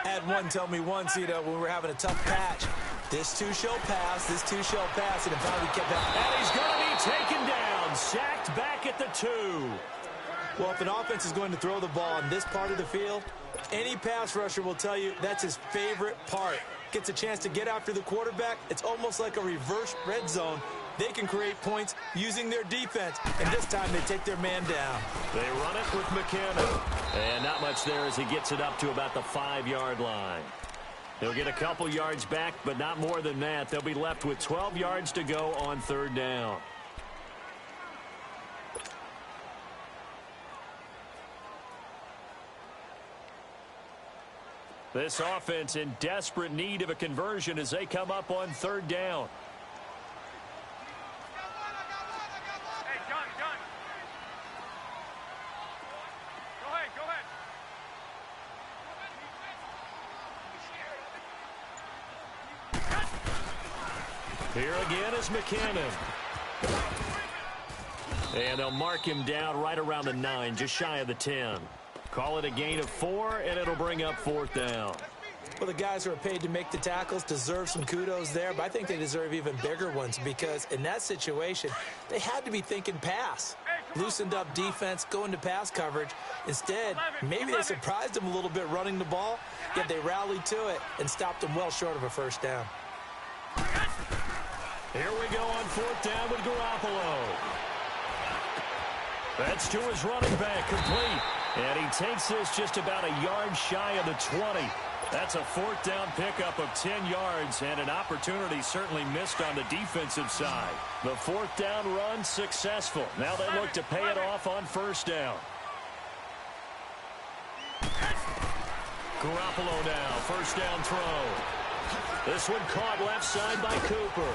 I had one tell me once, when we were having a tough patch, this too shall pass, this too shall pass, and it finally kept happening. And he's going to be taken down, sacked back at the 2. Well, if an offense is going to throw the ball on this part of the field, any pass rusher will tell you that's his favorite part. Gets a chance to get after the quarterback. It's almost like a reverse red zone. They can create points using their defense, and this time they take their man down. They run it with McKenna. And not much there as he gets it up to about the 5-yard line. He'll get a couple yards back, but not more than that. They'll be left with 12 yards to go on 3rd down. This offense in desperate need of a conversion as they come up on 3rd down. Hey, John. Go ahead. Here again is McKinnon. And they'll mark him down right around the 9, just shy of the 10. Call it a gain of 4, and it'll bring up 4th down. Well, the guys who are paid to make the tackles deserve some kudos there, but I think they deserve even bigger ones because in that situation, they had to be thinking pass. Loosened up defense, going to pass coverage. Instead, maybe they surprised them a little bit running the ball, yet they rallied to it and stopped them well short of a 1st down. Here we go on 4th down with Garoppolo. That's to his running back, complete. And he takes this just about a yard shy of the 20. That's a 4th down pickup of 10 yards and an opportunity certainly missed on the defensive side. The 4th down run successful. Now they look to pay it off on 1st down. Garoppolo now, first down throw. This one caught left side by Cooper.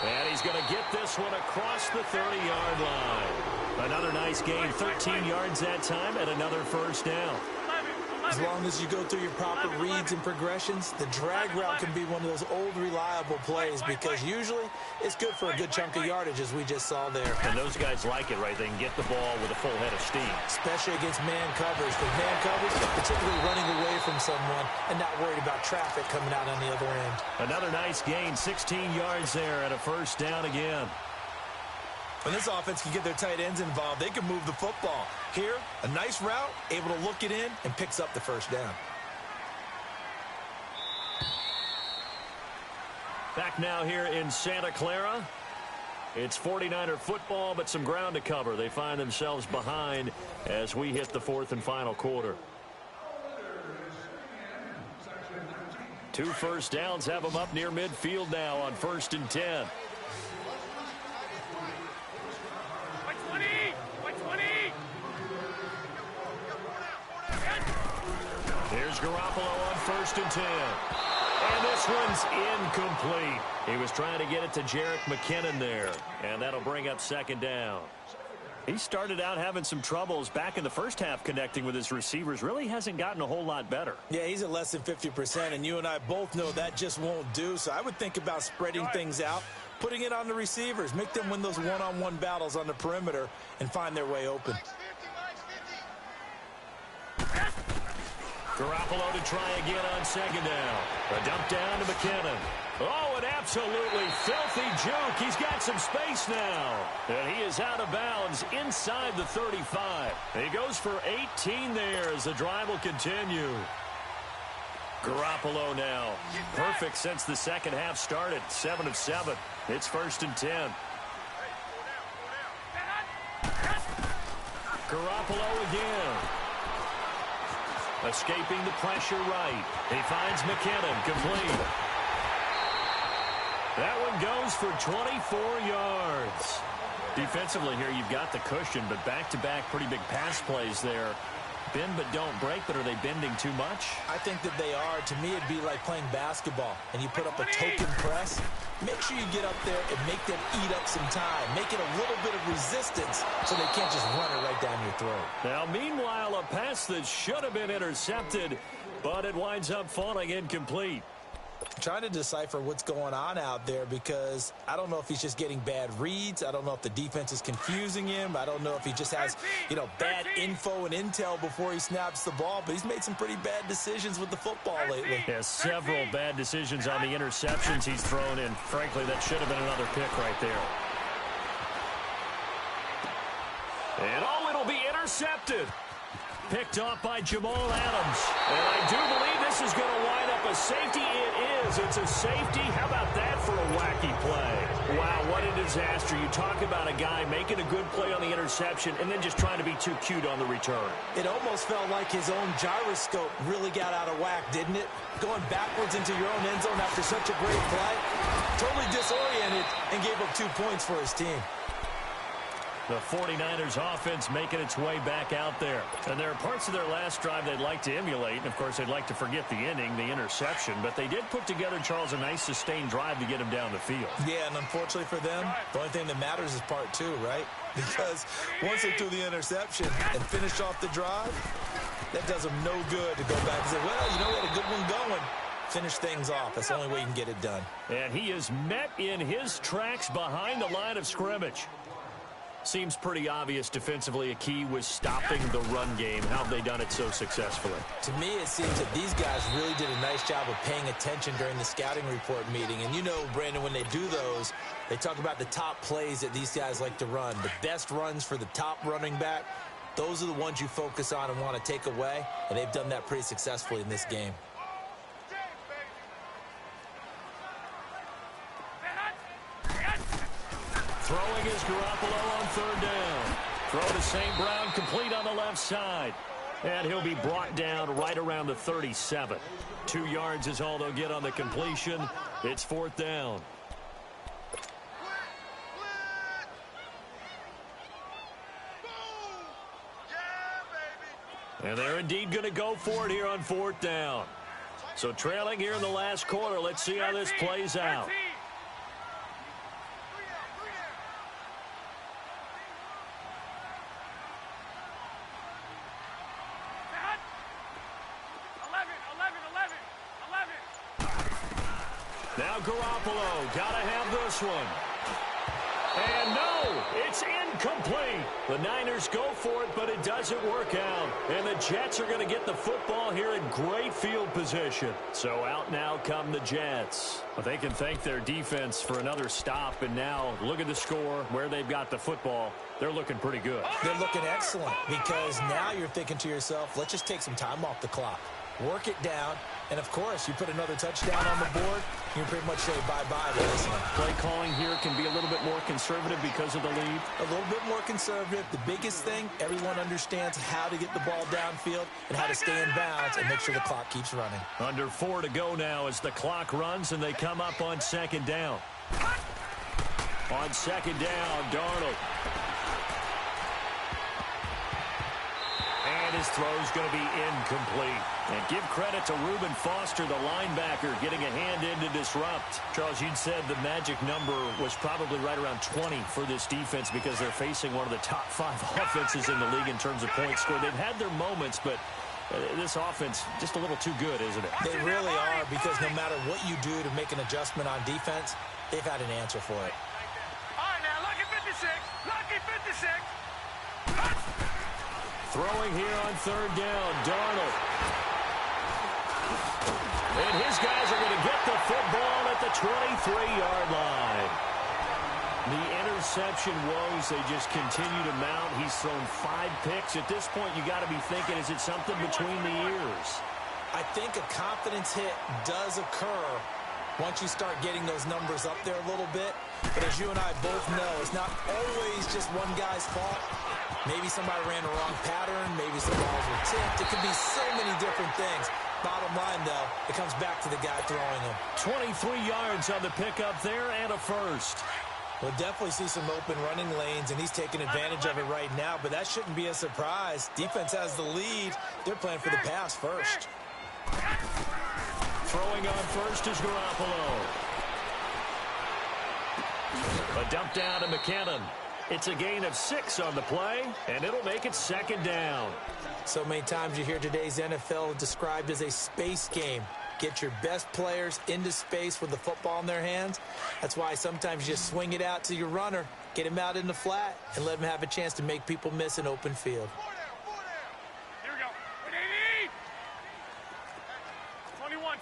And he's going to get this one across the 30-yard line. Another nice gain, 13 yards that time, and another first down. As long as you go through your proper reads and progressions, the drag route can be one of those old reliable plays because usually it's good for a good chunk of yardage, as we just saw there. And those guys like it, right? They can get the ball with a full head of steam. Especially against man coverage. Because man coverage, particularly running away from someone and not worried about traffic coming out on the other end. Another nice gain, 16 yards there, and a first down again. When this offense can get their tight ends involved, they can move the football. Here, a nice route, able to look it in, and picks up the first down. Back now here in Santa Clara. It's 49er football, but some ground to cover. They find themselves behind as we hit the fourth and final quarter. 2 first downs have them up near midfield now on 1st and 10. Here's Garoppolo on 1st and 10. And this one's incomplete. He was trying to get it to Jerick McKinnon there. And that'll bring up 2nd down. He started out having some troubles back in the first half connecting with his receivers. Really hasn't gotten a whole lot better. Yeah, he's at less than 50%, and you and I both know that just won't do. So I would think about spreading things out, putting it on the receivers, make them win those one-on-one battles on the perimeter and find their way open. Garoppolo to try again on 2nd down. A dump down to McKinnon. Oh, an absolutely filthy juke. He's got some space now. And he is out of bounds inside the 35. He goes for 18 there as the drive will continue. Garoppolo now. Perfect since the second half started. 7 of 7. It's 1st and 10. Garoppolo again. Escaping the pressure right. He finds McKinnon complete. That one goes for 24 yards. Defensively here, you've got the cushion, but back-to-back pretty big pass plays there. Bend but don't break, but are they bending too much? I think that they are. To me, it'd be like playing basketball, and you put up a token press. Make sure you get up there and make them eat up some time. Make it a little bit of resistance so they can't just run it right down your throat. Now, meanwhile, a pass that should have been intercepted, but it winds up falling incomplete. I'm trying to decipher what's going on out there because I don't know if he's just getting bad reads. I don't know if the defense is confusing him. I don't know if he just has, bad info and intel before he snaps the ball. But he's made some pretty bad decisions with the football lately. Has several bad decisions on the interceptions he's thrown in. Frankly, that should have been another pick right there. And it'll be intercepted. Picked off by Jamal Adams. And I do believe this is going to wind up a safety. It is. It's a safety. How about that for a wacky play? Wow, what a disaster. You talk about a guy making a good play on the interception and then just trying to be too cute on the return. It almost felt like his own gyroscope really got out of whack, didn't it? Going backwards into your own end zone after such a great play. Totally disoriented and gave up 2 points for his team. The 49ers offense making its way back out there. And there are parts of their last drive they'd like to emulate. And, of course, they'd like to forget the ending, the interception. But they did put together, Charles, a nice sustained drive to get him down the field. Yeah, and unfortunately for them, the only thing that matters is part 2, right? Because once they threw the interception and finished off the drive, that does them no good to go back and say, well, we had a good one going. Finish things off. That's the only way you can get it done. And he is met in his tracks behind the line of scrimmage. Seems pretty obvious defensively a key was stopping the run game. How have they done it so successfully? To me, it seems that these guys really did a nice job of paying attention during the scouting report meeting. And Brandon, when they do those, they talk about the top plays that these guys like to run. The best runs for the top running back, those are the ones you focus on and want to take away. And they've done that pretty successfully in this game. Throwing is Garoppolo on 3rd down. Throw to St. Brown, complete on the left side. And he'll be brought down right around the 37. 2 yards is all they'll get on the completion. It's 4th down. And they're indeed going to go for it here on 4th down. So trailing here in the last quarter. Let's see how this plays out. 11. Now Garoppolo, gotta have this one. And no, it's incomplete. The Niners go for it, but it doesn't work out. And the Jets are going to get the football here in great field position. So out now come the Jets. But they can thank their defense for another stop. And now look at the score, where they've got the football. They're looking pretty good. They're looking excellent because now you're thinking to yourself, let's just take some time off the clock. Work it down. And, of course, you put another touchdown on the board, you pretty much say bye-bye to this one. Play calling here can be a little bit more conservative because of the lead. A little bit more conservative. The biggest thing, everyone understands how to get the ball downfield and how to stay in bounds and make sure the clock keeps running. Under 4 to go now as the clock runs and they come up on 2nd down. On 2nd down, Darnold. And his throw's going to be incomplete. And give credit to Reuben Foster, the linebacker, getting a hand in to disrupt. Charles, you'd said the magic number was probably right around 20 for this defense because they're facing one of the top 5 offenses in the league in terms of points scored. They've had their moments, but this offense just a little too good, isn't it? They really are, because no matter what you do to make an adjustment on defense, they've had an answer for it. All right, now, lucky 56. Lucky 56. Throwing here on 3rd down, Darnold. And his guys are going to get the football at the 23-yard line. The interception woes, they just continue to mount. He's thrown 5 picks. At this point, you got to be thinking, is it something between the ears? I think a confidence hit does occur once you start getting those numbers up there a little bit. But as you and I both know, it's not always just one guy's fault. Maybe somebody ran the wrong pattern. Maybe some balls were tipped. It could be so many different things. Bottom line, though, it comes back to the guy throwing them. 23 yards on the pickup there and a first. We'll definitely see some open running lanes, and he's taking advantage of it right now, but that shouldn't be a surprise. Defense has the lead. They're playing for the pass first. Throwing on first is Garoppolo. A dump down to McKinnon. It's a gain of 6 on the play, and it'll make it 2nd down. So many times you hear today's NFL described as a space game. Get your best players into space with the football in their hands. That's why sometimes you just swing it out to your runner, get him out in the flat, and let him have a chance to make people miss an open field. Here we go.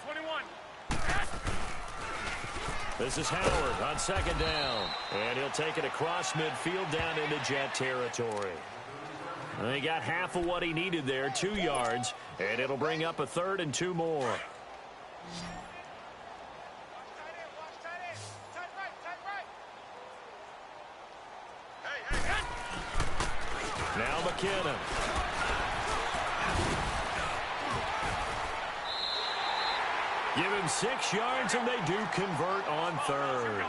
21. This is Howard on 2nd down. And he'll take it across midfield down into Jet territory. And he got half of what he needed there, 2 yards. And it'll bring up a 3rd and 2 more. Now McKinnon. Give him 6 yards, and they do convert on 3rd.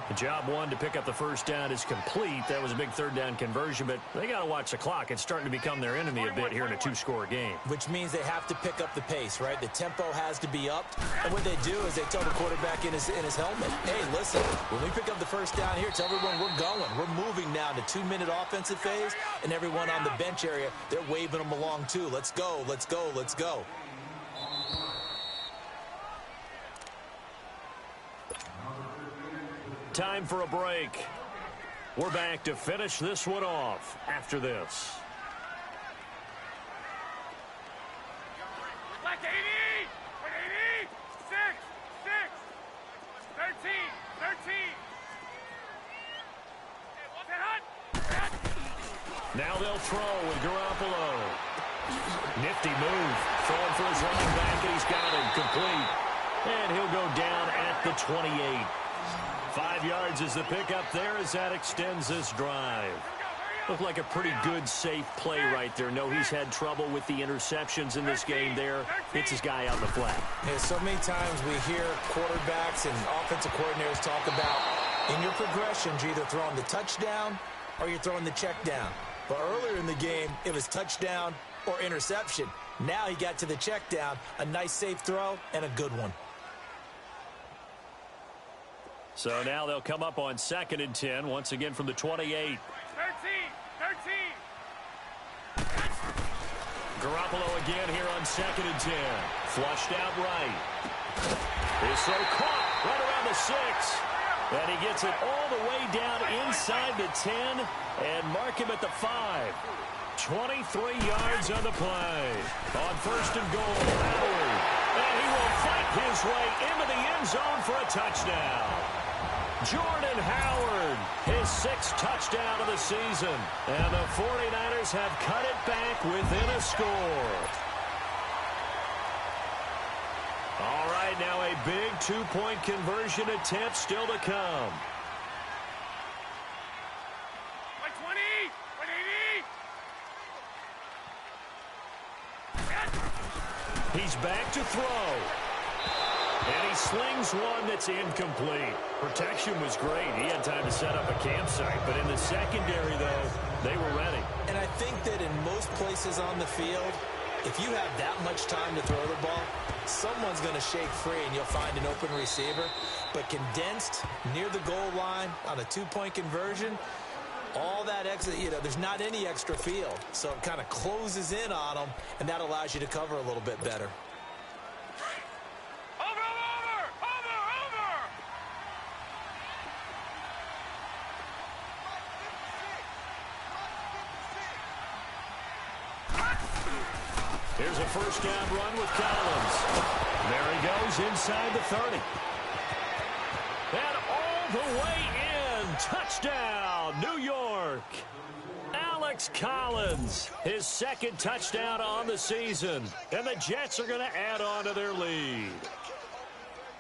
The job 1 to pick up the 1st down is complete. That was a big 3rd down conversion, but they got to watch the clock. It's starting to become their enemy a bit here in a 2-score game. Which means they have to pick up the pace, right? The tempo has to be upped. And what they do is they tell the quarterback in his helmet, hey, listen, when we pick up the 1st down here, tell everyone we're going. We're moving now to 2-minute offensive phase, and everyone on the bench area, they're waving them along too. Let's go, let's go, let's go. Time for a break. We're back to finish this one off after this. Like 80. 6. 13. Now they'll throw with Garoppolo. Nifty move. Throwing for his running back, and he's got him complete. And he'll go down at the 28. 5 yards is the pickup there as that extends this drive. Looked like a pretty good, safe play right there. No, he's had trouble with the interceptions in this game there. Hits his guy out in the flat. Yeah, so many times we hear quarterbacks and offensive coordinators talk about in your progressions, you're either throwing the touchdown or you're throwing the check down. But earlier in the game, it was touchdown or interception. Now he got to the check down, a nice safe throw, and a good one. So now they'll come up on 2nd and 10, once again from the 28. 13. Garoppolo again here on 2nd and 10. Flushed out right. Is so caught right around the 6. And he gets it all the way down inside the 10 and mark him at the 5. 23 yards on the play. On 1st and goal, Howard. And he will fight his way into the end zone for a touchdown. Jordan Howard, his 6th touchdown of the season. And the 49ers have cut it back within a score. All right, now a big 2-point conversion attempt still to come. 120, 180. He's back to throw. And he slings one that's incomplete. Protection was great. He had time to set up a campsite. But in the secondary, though, they were ready. And I think that in most places on the field, if you have that much time to throw the ball, someone's going to shake free and you'll find an open receiver. But condensed near the goal line on a 2-point conversion, all that extra, there's not any extra field. So it kind of closes in on them, and that allows you to cover a little bit better. Here's a first down run with Collins. There he goes inside the 30. And all the way in. Touchdown, New York. Alex Collins, his 2nd touchdown on the season. And the Jets are going to add on to their lead.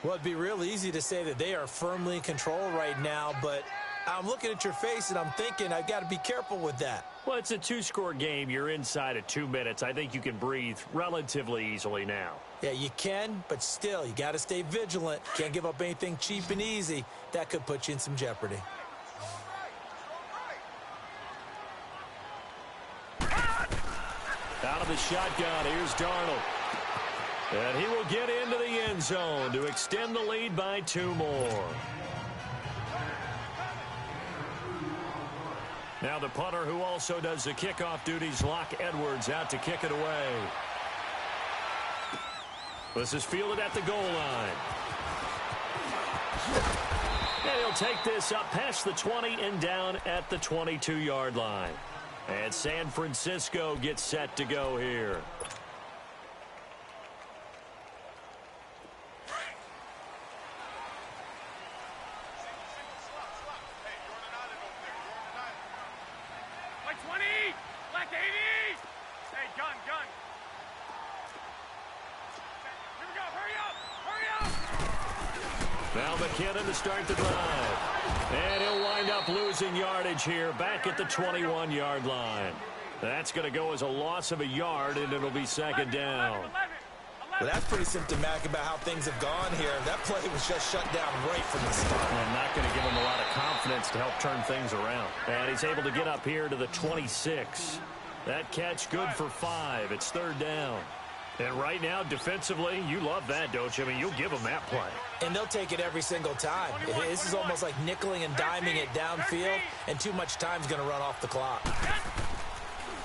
Well, it'd be real easy to say that they are firmly in control right now, but I'm looking at your face and I'm thinking I've got to be careful with that. Well, it's a 2-score game. You're inside of 2 minutes. I think you can breathe relatively easily now. Yeah, you can, but still, you got to stay vigilant. Can't give up anything cheap and easy. That could put you in some jeopardy. Out of the shotgun, here's Darnold. And he will get into the end zone to extend the lead by 2 more. Now the punter who also does the kickoff duties, Locke Edwards, out to kick it away. This is fielded at the goal line. And he'll take this up past the 20 and down at the 22-yard line. And San Francisco gets set to go here. Now McKinnon to start the drive. And he'll wind up losing yardage here back at the 21-yard line. That's going to go as a loss of a yard, and it'll be 2nd down. Well, that's pretty symptomatic about how things have gone here. That play was just shut down right from the start. And not going to give him a lot of confidence to help turn things around. And he's able to get up here to the 26. That catch good for 5. It's 3rd down. And right now, defensively, you love that, don't you? I mean, you'll give them that play. And they'll take it every single time. This is almost like nickeling and diming it downfield, and too much time's going to run off the clock.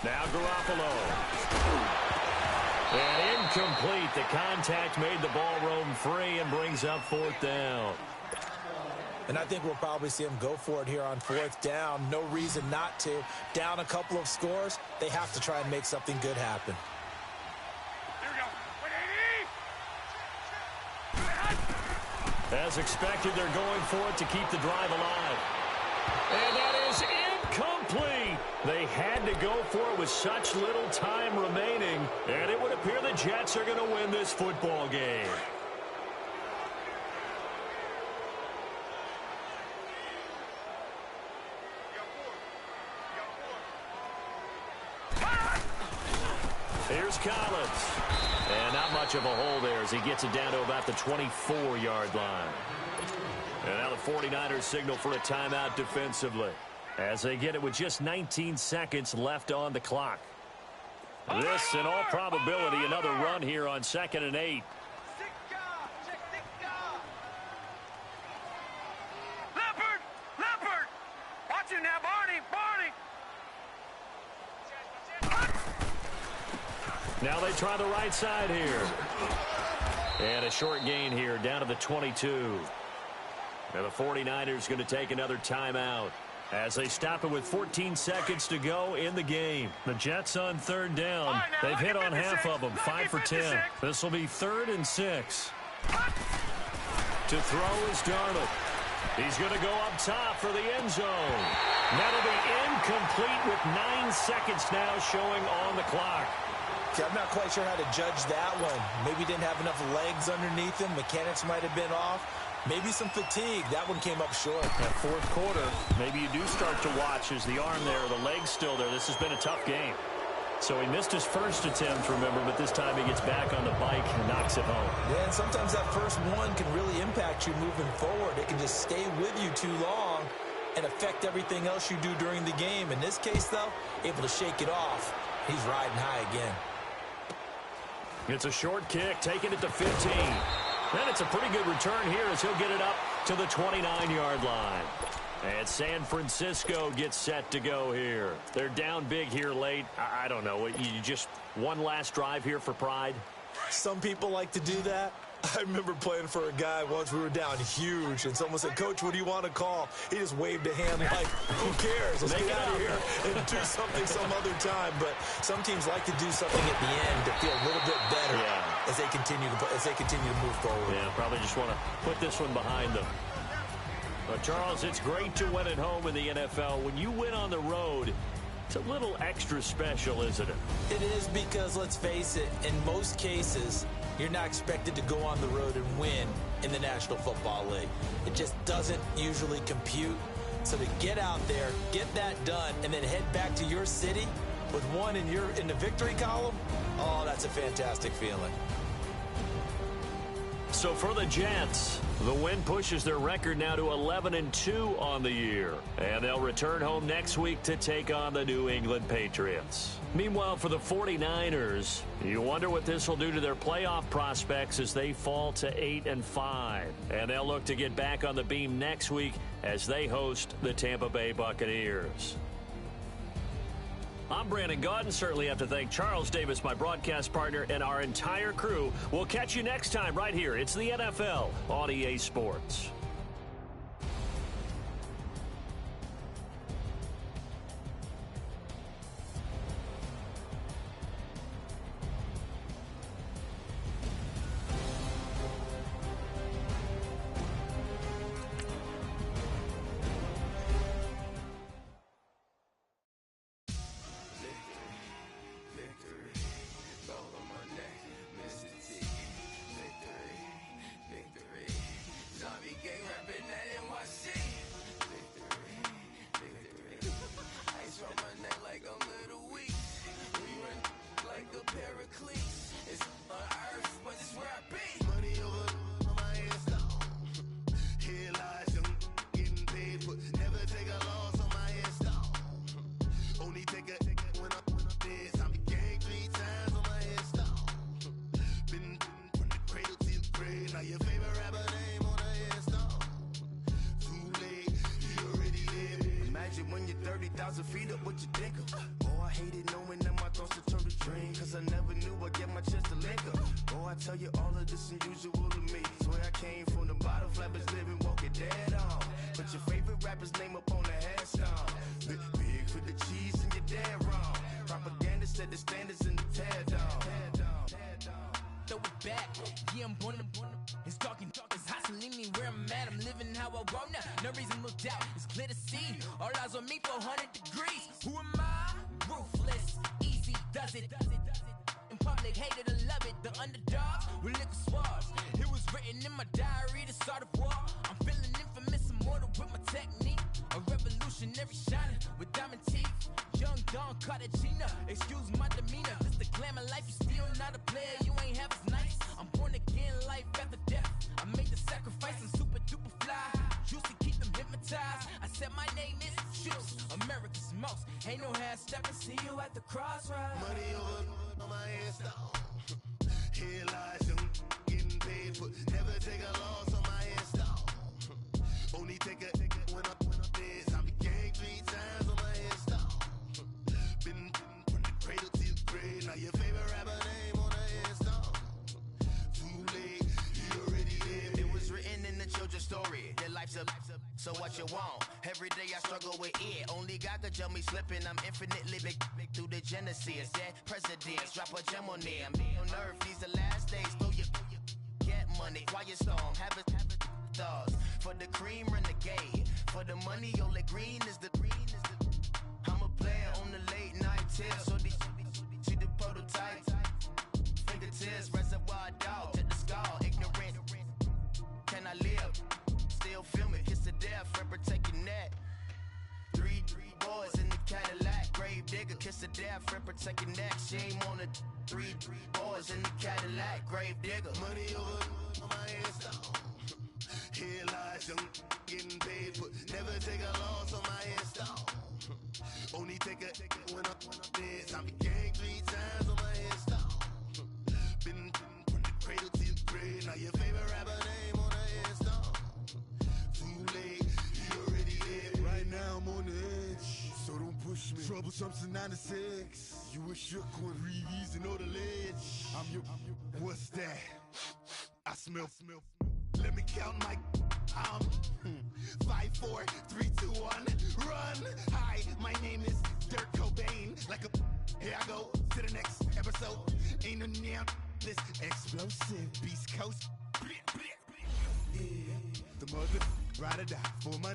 Now Garoppolo. And incomplete. The contact made the ball roam free and brings up 4th down. And I think we'll probably see them go for it here on 4th down. No reason not to. Down a couple of scores, they have to try and make something good happen. As expected, they're going for it to keep the drive alive. And that is incomplete. They had to go for it with such little time remaining. And it would appear the Jets are going to win this football game. Here's Collins. And not much of a hole there as he gets it down to about the 24-yard line. And now the 49ers signal for a timeout defensively as they get it with just 19 seconds left on the clock. This, in all probability, another run here on 2nd and 8. Leopard! Watch him now, Barney! Now they try the right side here. And a short gain here, down to the 22. Now the 49ers going to take another timeout as they stop it with 14 seconds to go in the game. The Jets on 3rd down. They've hit on half of them, 5 for 10. This will be 3rd and 6. To throw is Darnold. He's going to go up top for the end zone. That'll be incomplete with 9 seconds now showing on the clock. I'm not quite sure how to judge that one. Maybe didn't have enough legs underneath him. Mechanics might have been off. Maybe some fatigue. That one came up short. That 4th quarter, maybe you do start to watch as the arm there, the leg's still there. This has been a tough game. So he missed his first attempt, remember, but this time he gets back on the bike and knocks it home. Yeah, and sometimes that first one can really impact you moving forward. It can just stay with you too long and affect everything else you do during the game. In this case, though, able to shake it off. He's riding high again. It's a short kick, taking it to 15. And it's a pretty good return here as he'll get it up to the 29-yard line. And San Francisco gets set to go here. They're down big here late. I don't know. You just one last drive here for pride? Some people like to do that. I remember playing for a guy once. We were down huge, and someone said, "Coach, what do you want to call?" He just waved a hand like, "Who cares? Let's get out of here and do something some other time." But some teams like to do something at the end to feel a little bit better as they continue to move forward. Yeah, probably just want to put this one behind them. But Charles, it's great to win at home in the NFL. When you win on the road, it's a little extra special, isn't it? It is, because let's face it, in most cases, you're not expected to go on the road and win in the National Football League. It just doesn't usually compute. So to get out there, get that done, and then head back to your city with one in the victory column, oh, that's a fantastic feeling. So for the Jets, the win pushes their record now to 11-2 on the year. And they'll return home next week to take on the New England Patriots. Meanwhile, for the 49ers, you wonder what this will do to their playoff prospects as they fall to 8-5. And they'll look to get back on the beam next week as they host the Tampa Bay Buccaneers. I'm Brandon Gaudin. Certainly have to thank Charles Davis, my broadcast partner, and our entire crew. We'll catch you next time right here. It's the NFL on EA Sports. Feet up, what you think of? Oh, I hated knowing that my thoughts would turn to dream, cause I never knew I'd get my chance to link up. Oh, I tell you all of this unusual to me. Swear I came from the bottom, flappers living, walking dead on. Put your favorite rapper's name up on the headstone. Big for the cheese and you're dead wrong. Propaganda set the standards in the tear down. Throw it back, yeah, I'm born to it's talking, it's hot, so leave me where I'm at. I'm living how I want now, no reason to doubt. It's clear to see, all eyes on me, 400 degrees. Who am I? Ruthless, easy, does it. In public, hated and love it. The underdogs with liquor swabs. It was written in my diary, the start of war. I'm feeling infamous, immortal with my technique. A revolutionary shining with diamond teeth. Young Don Cartagena, excuse my demeanor. This the glamour life, you still not a player, you ain't half as nice. I'm born again, life after death. I made the sacrifice, I'm super duper fly. Juicy, keep them hypnotized. I said my name is Juice. America's most. Ain't no half stepping. See you at the crossroads. Money over on my headstone. Here lies young, getting paid, but never take a loss on my headstone. Only take a when I'm dead. I be gang 3 times on my headstone. Been from the cradle to the grave. Now your favorite rapper name on the headstone. Too late, you already dead. It was written in the children's story. Their life's a so what you want? Every day I struggle with it. Only God could tell me slipping. I'm infinitely big through the genesis. Dead presidents, drop a gem on them. On earth, these the last days. Throw your get money, quiet storm. Have it stars. For the cream, renegade. For the money, only green is the I'm a player on the late night tips. So they see the prototype. Fingertips, reservoir dog. Check the skull, ignorant. Can I live? Still film it, kiss to death, friend protect your neck. Three boys in the Cadillac, grave digger, kiss to death, friend protect your neck. Shame on the three boys in the Cadillac, grave digger. Money over on my headstone. Here lies young, getting paid, but never take a loss on my headstone. Only take a when I'm dead. I be gang 3 times on my headstone. Been from the cradle to the grave. Now your favorite rapper name on the headstone. Too late, you already dead. Right now I'm on the edge, so don't push me. Troublesome since 96. You a shook one, Reeves and know the ledge. I'm your. What's that? I smell. Let me count my. 5, 4, 3, 2, 1, run. Hi, my name is Dirk Cobain. Like a. Here I go to the next episode. Ain't no damn this explosive Beast Coast. Yeah, the mother ride or die for my.